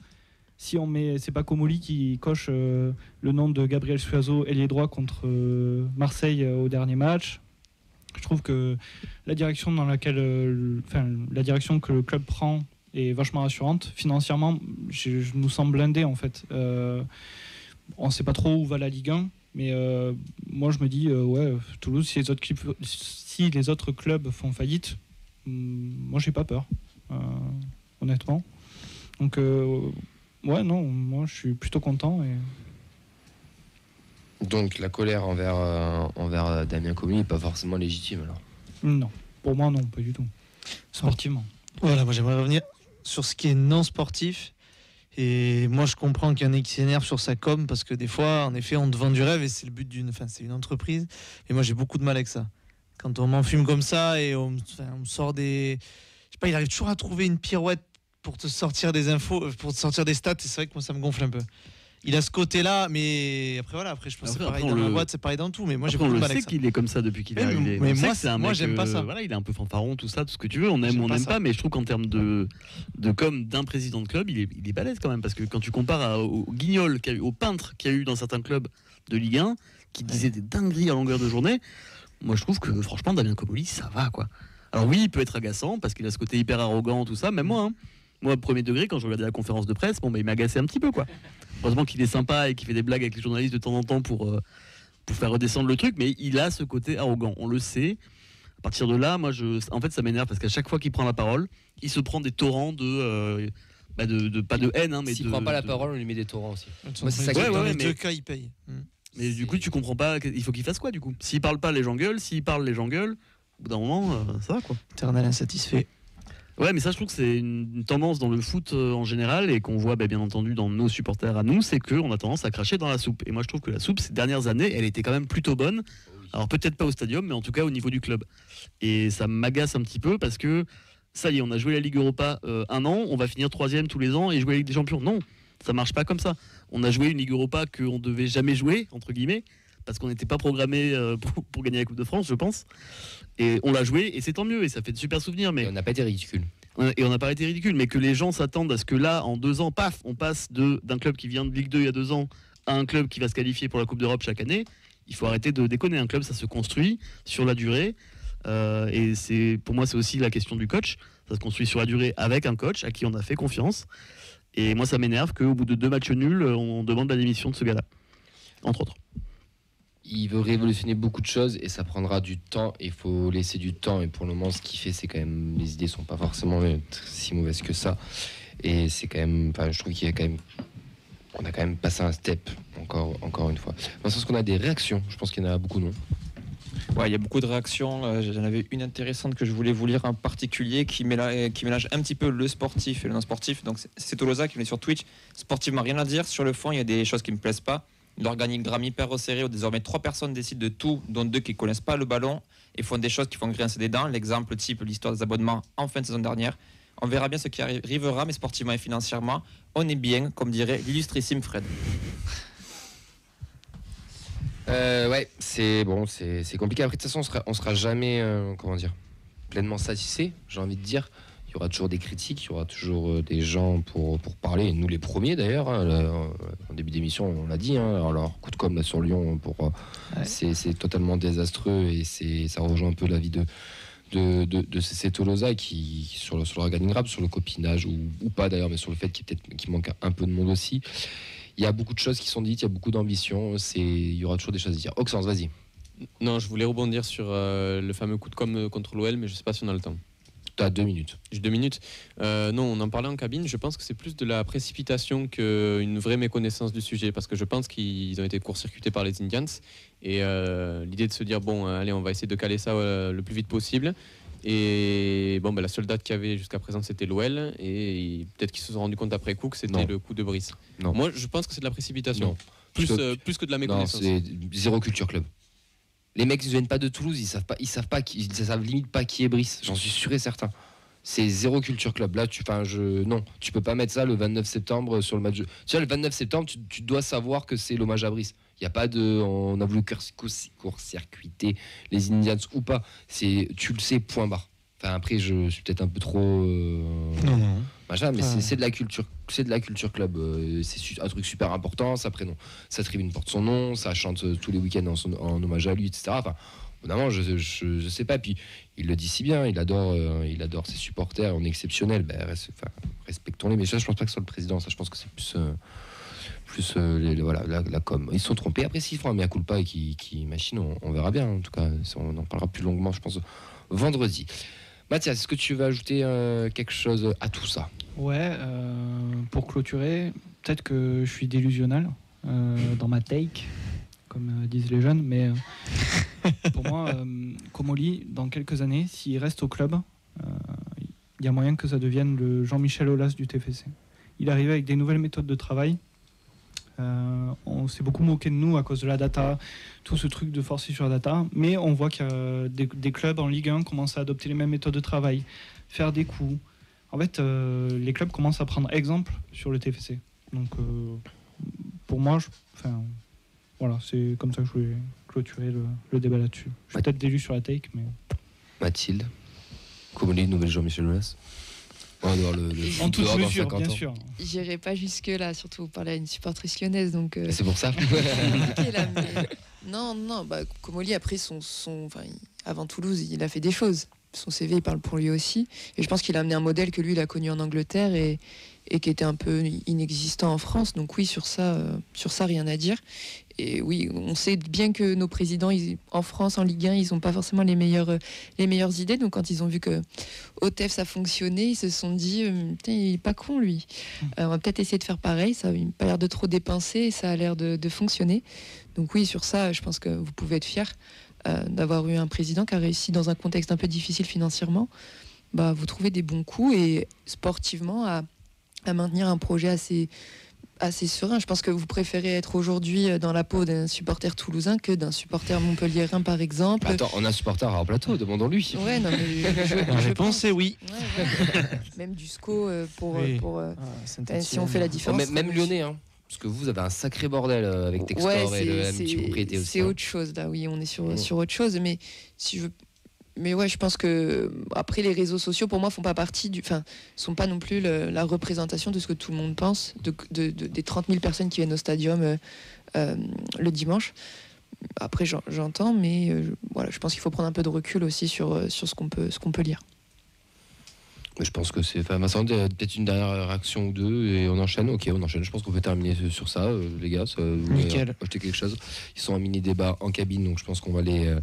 Si on met, c'est pas Comolli qui coche le nom de Gabriel Suazo ailier droit contre Marseille au dernier match. Je trouve que la direction dans laquelle, la direction que le club prend est vachement rassurante. Financièrement, je nous sens blindés en fait. On ne sait pas trop où va la Ligue 1, mais moi je me dis ouais, Toulouse, si les autres clubs font faillite, moi j'ai pas peur, honnêtement. Donc ouais, non, moi je suis plutôt content. Donc la colère envers Damien Comolli n'est pas forcément légitime alors? Non, pour moi non, pas du tout. Sportivement. Voilà, moi j'aimerais revenir sur ce qui est non sportif. Et moi je comprends qu'il y en ait qui s'énervent sur sa com parce que des fois, en effet, on te vend du rêve et c'est le but c'est une entreprise. Et moi j'ai beaucoup de mal avec ça. Quand on m'enfume comme ça et on me sort des... Je sais pas, il arrive toujours à trouver une pirouette pour te sortir des infos, pour te sortir des stats, et c'est vrai que moi ça me gonfle un peu. Il a ce côté-là, mais après voilà, après je pense que c'est pareil dans la boîte, c'est pareil dans tout, mais moi j'ai beaucoup de mal avec ça. On le sait qu'il est comme ça depuis qu'il est arrivé. Mais moi j'aime pas ça. Voilà, il est un peu fanfaron, tout ça, tout ce que tu veux, on aime ou on n'aime pas, mais je trouve qu'en termes de com d'un président de club, il est balèze quand même, parce que quand tu compares au guignol, au peintre qu'il y a eu dans certains clubs de Ligue 1, qui disait des dingueries à longueur de journée, moi je trouve que franchement Damien Comolli, ça va quoi. Alors oui, il peut être agaçant, parce qu'il a ce côté hyper arrogant, tout ça, même moi, Moi, premier degré, quand je regardais la conférence de presse, il m'a agacé un petit peu, quoi. Heureusement qu'il est sympa et qu'il fait des blagues avec les journalistes de temps en temps pour faire redescendre le truc, mais il a ce côté arrogant, on le sait. À partir de là, moi, en fait, ça m'énerve parce qu'à chaque fois qu'il prend la parole, il se prend des torrents pas de haine, mais s'il prend pas la parole, on lui met des torrents aussi. Moi, c'est ça. Dans les deux cas, il paye. Mais du coup, tu comprends pas. Il faut qu'il fasse quoi, du coup? S'il parle pas, les gens gueulent. S'il parle, les gens gueulent. Au bout d'un moment, ça va, quoi. Éternel insatisfait. Ouais, mais ça, je trouve que c'est une tendance dans le foot en général et qu'on voit bien entendu dans nos supporters à nous, c'est qu'on a tendance à cracher dans la soupe. Et moi, je trouve que la soupe, ces dernières années, elle était quand même plutôt bonne. Alors peut-être pas au stadium, mais en tout cas au niveau du club. Et ça m'agace un petit peu parce que ça y est, on a joué la Ligue Europa un an, on va finir 3e tous les ans et jouer la Ligue des Champions. Non, ça marche pas comme ça. On a joué une Ligue Europa qu'on devait jamais jouer, entre guillemets, parce qu'on n'était pas programmé pour gagner la Coupe de France, je pense. Et on l'a joué et c'est tant mieux et ça fait de super souvenirs. Mais on n'a pas été ridicule. Et on n'a pas été ridicule, mais que les gens s'attendent à ce que là, en 2 ans, paf, on passe d'un club qui vient de Ligue 2 il y a 2 ans à un club qui va se qualifier pour la Coupe d'Europe chaque année. Il faut arrêter de déconner. Un club, ça se construit sur la durée. Et pour moi, c'est aussi la question du coach. Ça se construit sur la durée avec un coach à qui on a fait confiance. Et moi, ça m'énerve qu'au bout de 2 matchs nuls, on demande la démission de ce gars-là, entre autres. Il veut révolutionner beaucoup de choses et ça prendra du temps. Il faut laisser du temps. Et pour le moment, ce qu'il fait, c'est quand même. Les idées sont pas forcément si mauvaises que ça. Et c'est quand même. Enfin, je trouve qu'il y a quand même. On a quand même passé un step, encore une fois. Dans le sens qu'on a des réactions. Je pense qu'il y en a beaucoup, non ? Ouais, il y a beaucoup de réactions. J'en avais une intéressante que je voulais vous lire en particulier qui mélange un petit peu le sportif et le non sportif. Donc c'est Tolosa qui venait sur Twitch. Sportivement, rien à dire. Sur le fond, il y a des choses qui me plaisent pas. L'organigramme hyper resserré où désormais 3 personnes décident de tout, dont 2 qui connaissent pas le ballon et font des choses qui font grincer des dents. L'exemple type, l'histoire des abonnements en fin de saison dernière. On verra bien ce qui arrivera, mais sportivement et financièrement, on est bien, comme dirait l'illustrissime Fred. Ouais, c'est compliqué. Après, de toute façon, on sera jamais, pleinement satisfait, j'ai envie de dire. Il y aura toujours des critiques, il y aura toujours des gens pour parler, et nous les premiers d'ailleurs. En début d'émission, on l'a dit. Alors, coup de com' là, sur Lyon, c'est totalement désastreux et ça rejoint un peu l'avis de CC Tolosa qui sur l'organigramme, sur le copinage ou pas d'ailleurs, mais sur le fait qu'il manque un peu de monde aussi. Il y a beaucoup de choses qui sont dites, il y a beaucoup d'ambition. Il y aura toujours des choses à dire. Oxens, vas-y. Non, je voulais rebondir sur le fameux coup de com' contre l'OL, mais je ne sais pas si on a le temps. Tu as 2 minutes. J'ai 2 minutes. Non, on en parlait en cabine. Je pense que c'est plus de la précipitation qu'une vraie méconnaissance du sujet, parce que je pense qu'ils ont été court-circuités par les Indians. Et l'idée de se dire, bon, allez, on va essayer de caler ça le plus vite possible. Et bon, la seule date qu'il y avait jusqu'à présent, c'était l'OL. Et peut-être qu'ils se sont rendus compte après coup que c'était le coup de Brice. Non. Moi, je pense que c'est de la précipitation. Plus que de la méconnaissance. Non, c'est zéro culture club. Les mecs, ils viennent pas de Toulouse, ils savent limite pas qui est Brice. J'en suis sûr et certain. C'est zéro culture club. Là, tu peux pas mettre ça le 29 septembre sur le match. Tu vois, le 29 septembre, tu dois savoir que c'est l'hommage à Brice. Il y a pas on a voulu court-circuiter les Indians ou pas. Tu le sais, point barre. Enfin, après, je suis peut-être un peu trop. Non. Mais c'est de la culture. C'est de la culture club. C'est un truc super important. Ça tribune porte son nom. Ça chante tous les week-ends en hommage à lui, etc. Enfin, évidemment, je sais pas. Puis il le dit si bien. Il adore ses supporters. On est exceptionnel. Respectons-les. Mais ça, je pense pas que ce soit le président. Ça, je pense que c'est plus la com. Ils se sont trompés. Après, s'ils font un mea culpa et qu'ils machinent, on verra bien. En tout cas, on en parlera plus longuement, je pense, vendredi. Mathias, est-ce que tu veux ajouter quelque chose à tout ça ? Ouais, pour clôturer, peut-être que je suis délusionnel dans ma take, comme disent les jeunes, mais pour moi, Comolli, dans quelques années, s'il reste au club, il y a moyen que ça devienne le Jean-Michel Aulas du TFC. Il est arrivé avec des nouvelles méthodes de travail. On s'est beaucoup moqué de nous à cause de la data, tout ce truc de forcer sur la data, mais on voit qu'il y a des clubs en Ligue 1 commencent à adopter les mêmes méthodes de travail, faire des coups. En fait, les clubs commencent à prendre exemple sur le TFC. Donc, pour moi, voilà, c'est comme ça que je voulais clôturer le débat là-dessus. Je suis peut-être délu sur la take, mais... Mathilde, Comolli, nouvelle Jean-Michel Aulas. En toute mesure, bien sûr. J'irai pas jusque là, surtout vous parlez à une supportrice lyonnaise, donc. C'est pour ça. Là, mais... Non, Comolli après avant Toulouse, il a fait des choses. Son CV il parle pour lui aussi, et je pense qu'il a amené un modèle que lui il a connu en Angleterre et qui était un peu inexistant en France. Donc oui, sur ça rien à dire. Et oui, on sait bien que nos présidents en France, en Ligue 1, ils n'ont pas forcément les meilleures idées. Donc quand ils ont vu que OTEF ça fonctionnait, ils se sont dit putain, il est pas con lui. On va peut-être essayer de faire pareil. Ça n'a pas l'air de trop dépenser et ça a l'air de fonctionner. Donc oui, sur ça, je pense que vous pouvez être fiers d'avoir eu un président qui a réussi dans un contexte un peu difficile financièrement. Vous trouvez des bons coups et sportivement à maintenir un projet assez serein. Je pense que vous préférez être aujourd'hui dans la peau d'un supporter toulousain que d'un supporter montpelliérain, par exemple. Attends, on a un supporter à plateau, demandons-lui. Ouais, non, mais la réponse c'est oui. Ouais. Même du SCO si on fait la différence. Même lyonnais, hein. Parce que vous avez un sacré bordel avec Textor et le MT propriété aussi. C'est autre chose, là, oui, on est sur autre chose. Mais Mais ouais, je pense que après les réseaux sociaux, pour moi, font pas non plus la représentation de ce que tout le monde pense, des 30 000 personnes qui viennent au stadium le dimanche. Après, j'entends, mais voilà, je pense qu'il faut prendre un peu de recul aussi sur ce qu'on peut lire. Je pense que c'est. Enfin, Vincent, peut-être une dernière réaction ou deux et on enchaîne. Ok, on enchaîne. Je pense qu'on peut terminer sur ça, les gars. Vous Nickel. acheter quelque chose. Ils sont en mini débat en cabine, donc je pense qu'on va les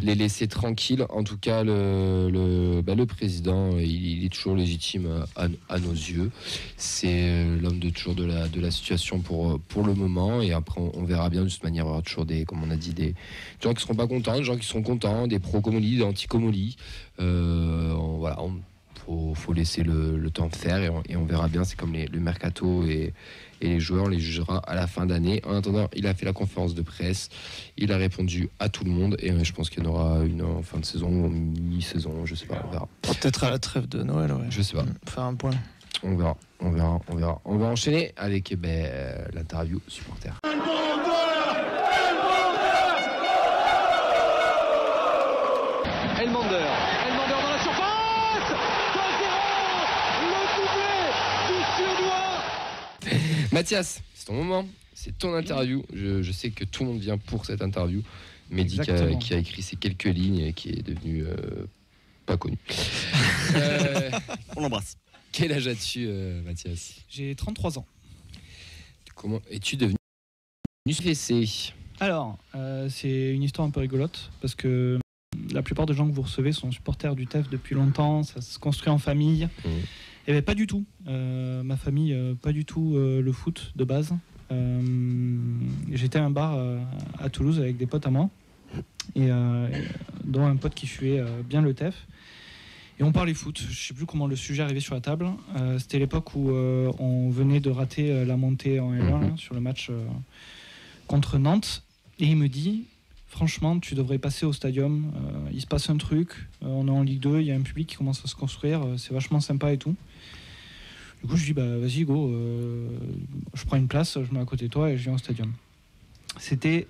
laisser tranquilles. En tout cas, le président, il est toujours légitime à nos yeux. C'est l'homme de la situation pour le moment. Et après, on verra bien. De toute manière, il y aura toujours comme on a dit, des gens qui seront pas contents, des gens qui seront contents, des pro-Comolli, des anti-Comolli. Voilà. Faut laisser le temps faire et on verra bien. C'est comme le mercato et les joueurs, on les jugera à la fin d'année. En attendant, il a fait la conférence de presse, il a répondu à tout le monde et je pense qu'il y en aura une en fin de saison ou en mi-saison, je sais pas, on verra. Peut-être à la trêve de Noël, ouais. Je sais pas. Faire un point. On verra. On va enchaîner avec l'interview supporter. Elmander dans la surface. Mathias, c'est ton moment, c'est ton interview. Je sais que tout le monde vient pour cette interview. Mehdi qui a écrit ces quelques lignes et qui est devenu pas connu. On l'embrasse. Quel âge as-tu, Mathias ? J'ai 33 ans. Comment es-tu devenu TFC ? Alors, c'est une histoire un peu rigolote parce que la plupart des gens que vous recevez sont supporters du TEF depuis longtemps, ça se construit en famille. Et bien pas du tout. Ma famille, pas du tout le foot de base. J'étais à un bar à Toulouse avec des potes à moi, dont un pote qui suivait bien le TEF. Et on parlait foot. Je sais plus comment le sujet arrivait sur la table. C'était l'époque où on venait de rater la montée en L1 sur le match contre Nantes. Et il me dit, franchement, tu devrais passer au stadium. Il se passe un truc. On est en Ligue 2, il y a un public qui commence à se construire. C'est vachement sympa et tout. Du coup, je dis, vas-y, go. Je prends une place, je mets à côté de toi et je viens au stadium. C'était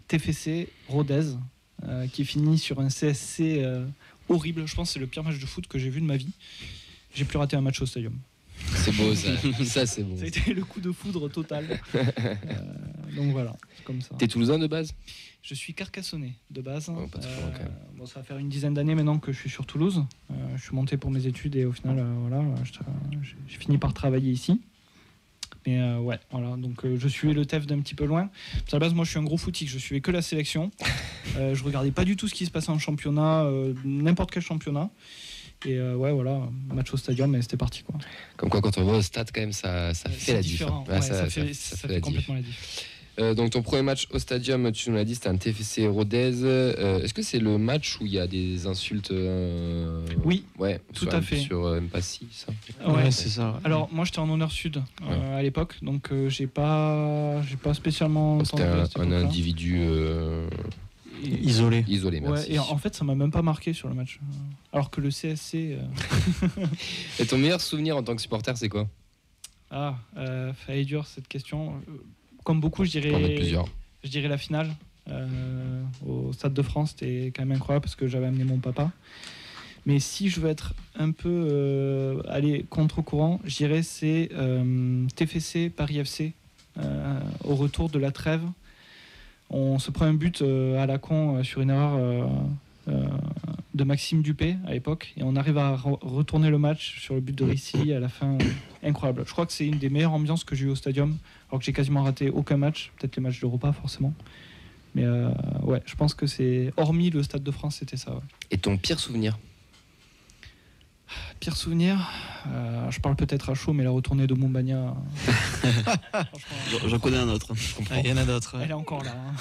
TFC Rodez qui finit sur un CSC horrible. Je pense que c'est le pire match de foot que j'ai vu de ma vie. J'ai plus raté un match au stadium. C'est beau ça. Ça c'est beau. Ça a été le coup de foudre total. Donc voilà, c'est comme ça. T'es toulousain de base ? Je suis carcassonnais de base. Oh, pas très loin, quand même. Bon, ça va faire une dizaine d'années maintenant que je suis sur Toulouse. Je suis monté pour mes études et au final, j'ai fini par travailler ici. Mais ouais, voilà. Donc je suivais le TEF d'un petit peu loin. À la base, moi, je suis un gros footique. Je suivais que la sélection. Je regardais pas du tout ce qui se passait en championnat, n'importe quel championnat. Et ouais, voilà, match au stadium, et c'était parti, quoi. Comme quoi, quand on va au stade, quand même, ça fait la différence. Ouais, ça fait complètement la différence. Donc ton premier match au stadium, tu nous l'as dit, c'était un TFC Rodez. Est-ce que c'est le match où il y a des insultes Oui, ouais, tout à fait. Sur Mpassi, ça. Ouais, c'est ça. Alors moi j'étais en honneur sud à l'époque, donc j'ai pas spécialement entendu. C'était un individu isolé, merci. Ouais, et en fait ça m'a même pas marqué sur le match. Alors que le CSC. Et ton meilleur souvenir en tant que supporter, c'est quoi ? Fallait dur cette question. Comme beaucoup, je dirais la finale au Stade de France. C'était quand même incroyable parce que j'avais amené mon papa. Mais si je veux être un peu aller contre-courant, je dirais c'est TFC Paris FC au retour de la trêve. On se prend un but à la con sur une erreur de Maxime Dupé à l'époque et on arrive à retourner le match sur le but de Ricci à la fin. Incroyable. Je crois que c'est une des meilleures ambiances que j'ai eues au stadium, alors que j'ai quasiment raté aucun match, peut-être les matchs d'Europa forcément. Mais ouais, je pense que c'est, hormis le Stade de France, c'était ça. Ouais. Et ton pire souvenir ? Pire souvenir, je parle peut-être à chaud, mais la retournée de Montbagna. J'en connais un autre, je comprends. Il y en a d'autres. Elle est encore là. Hein.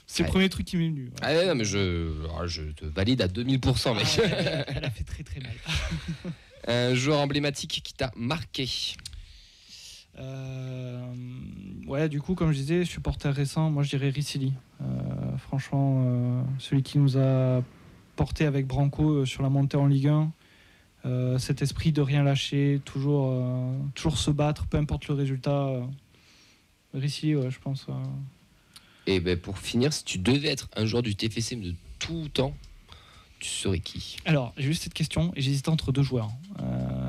C'est le premier truc qui m'est venu. Ouais. Ah non, mais je te valide à 2000%, mec. Elle a fait très très mal. Un joueur emblématique qui t'a marqué ? Ouais, du coup, comme je disais, supporter récent, moi je dirais Ricci. Franchement, celui qui nous a porté avec Branco sur la montée en Ligue 1. Cet esprit de rien lâcher, toujours se battre, peu importe le résultat. Ricci, ouais, je pense. Et ben pour finir, si tu devais être un joueur du TFC de tout temps, tu serais qui ? Alors, j'ai eu cette question et j'hésitais entre deux joueurs.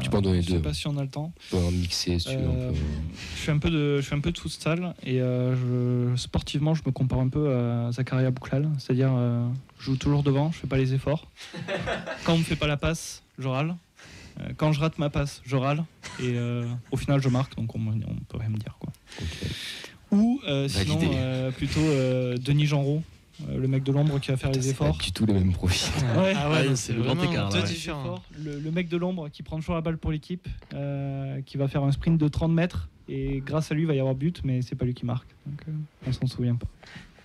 Tu peux en donner Je sais deux. pas si on a le temps. Tu peux en mixer si tu veux. Je fais un peu de futsal et sportivement, je me compare un peu à Zakaria Bouklal, c'est-à-dire je joue toujours devant, je fais pas les efforts. Quand on me fait pas la passe, je râle. Quand je rate ma passe, je râle et au final, je marque, donc on peut rien me dire, quoi. Okay. Ou sinon, plutôt Denis Genreau. Le mec de l'ombre qui va faire les efforts. C'est pas du tout les mêmes profils. Ouais. Ah ouais, c'est le grand écart. Là, le mec de l'ombre qui prend toujours la balle pour l'équipe, qui va faire un sprint de 30 mètres et grâce à lui il va y avoir but, mais c'est pas lui qui marque. Donc on s'en souvient pas.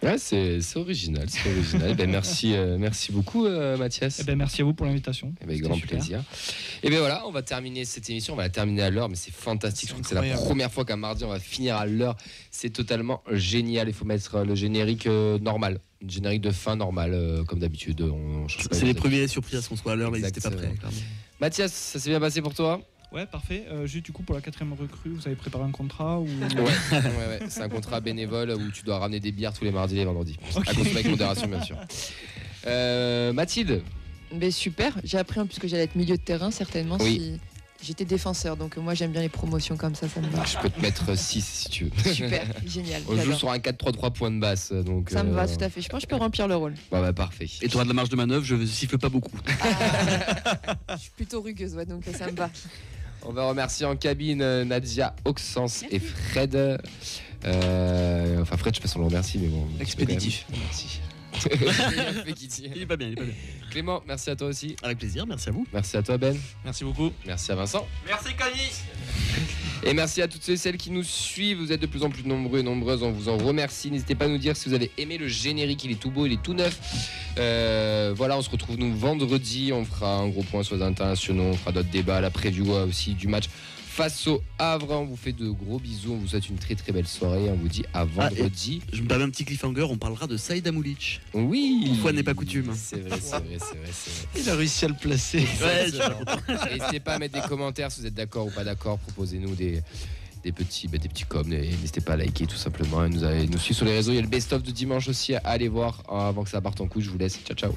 Ouais, c'est original, c'est original. Ben, merci beaucoup Mathias. Merci à vous pour l'invitation. Avec grand plaisir. Et bien voilà, on va terminer cette émission, on va la terminer à l'heure, mais c'est fantastique. Je crois que c'est la première fois qu'un mardi on va finir à l'heure. C'est totalement génial. Il faut mettre le générique normal. Une générique de fin normal, comme d'habitude. C'est les premiers surprises qu'on soit à l'heure, mais ils n'étaient pas prêts. Mathias, ça s'est bien passé pour toi? Ouais, parfait. Juste du coup, pour la 4e recrue, vous avez préparé un contrat ou... Ouais. C'est un contrat bénévole où tu dois ramener des bières tous les mardis et les vendredis. Okay. À consommer avec modération, bien sûr. Mathilde. Super. J'ai appris en plus que j'allais être milieu de terrain, certainement. Oui. Si j'étais défenseur, donc moi j'aime bien les promotions comme ça me va. Je peux te mettre 6 si tu veux. Super, génial. On joue sur un 4-3-3 point de basse. Donc, ça me va tout à fait. Je pense que je peux remplir le rôle. Bah, parfait. Et tu auras de la marge de manœuvre, je siffle pas beaucoup. Je suis plutôt rugueuse, donc ça me va. On va remercier en cabine Nadia, Auxence et Fred. Enfin, Fred, je sais pas si on le remercie, mais bon. Expéditif. Merci. Il est pas bien. Clément, merci à toi aussi. Avec plaisir, merci à vous. Merci à toi Ben. Merci beaucoup. Merci à Vincent. Merci Camille. Et merci à toutes celles et celles qui nous suivent. Vous êtes de plus en plus nombreux et nombreuses. On vous en remercie. N'hésitez pas à nous dire si vous avez aimé le générique. Il est tout beau, il est tout neuf. Voilà, on se retrouve nous vendredi. On fera un gros point sur les internationaux. On fera d'autres débats, la preview aussi du match face au Havre. On vous fait de gros bisous. On vous souhaite une très très belle soirée. On vous dit à vendredi. Je me permets un petit cliffhanger. On parlera de Saïd Amoulic. Oui. Une fois n'est pas coutume. C'est vrai. Il a réussi à le placer. Ouais, n'hésitez pas à mettre des commentaires si vous êtes d'accord ou pas d'accord. Proposez-nous des petits coms. N'hésitez pas à liker tout simplement. Et nous suivre sur les réseaux. Il y a le best-of de dimanche aussi à aller voir avant que ça parte en couille. Je vous laisse. Ciao.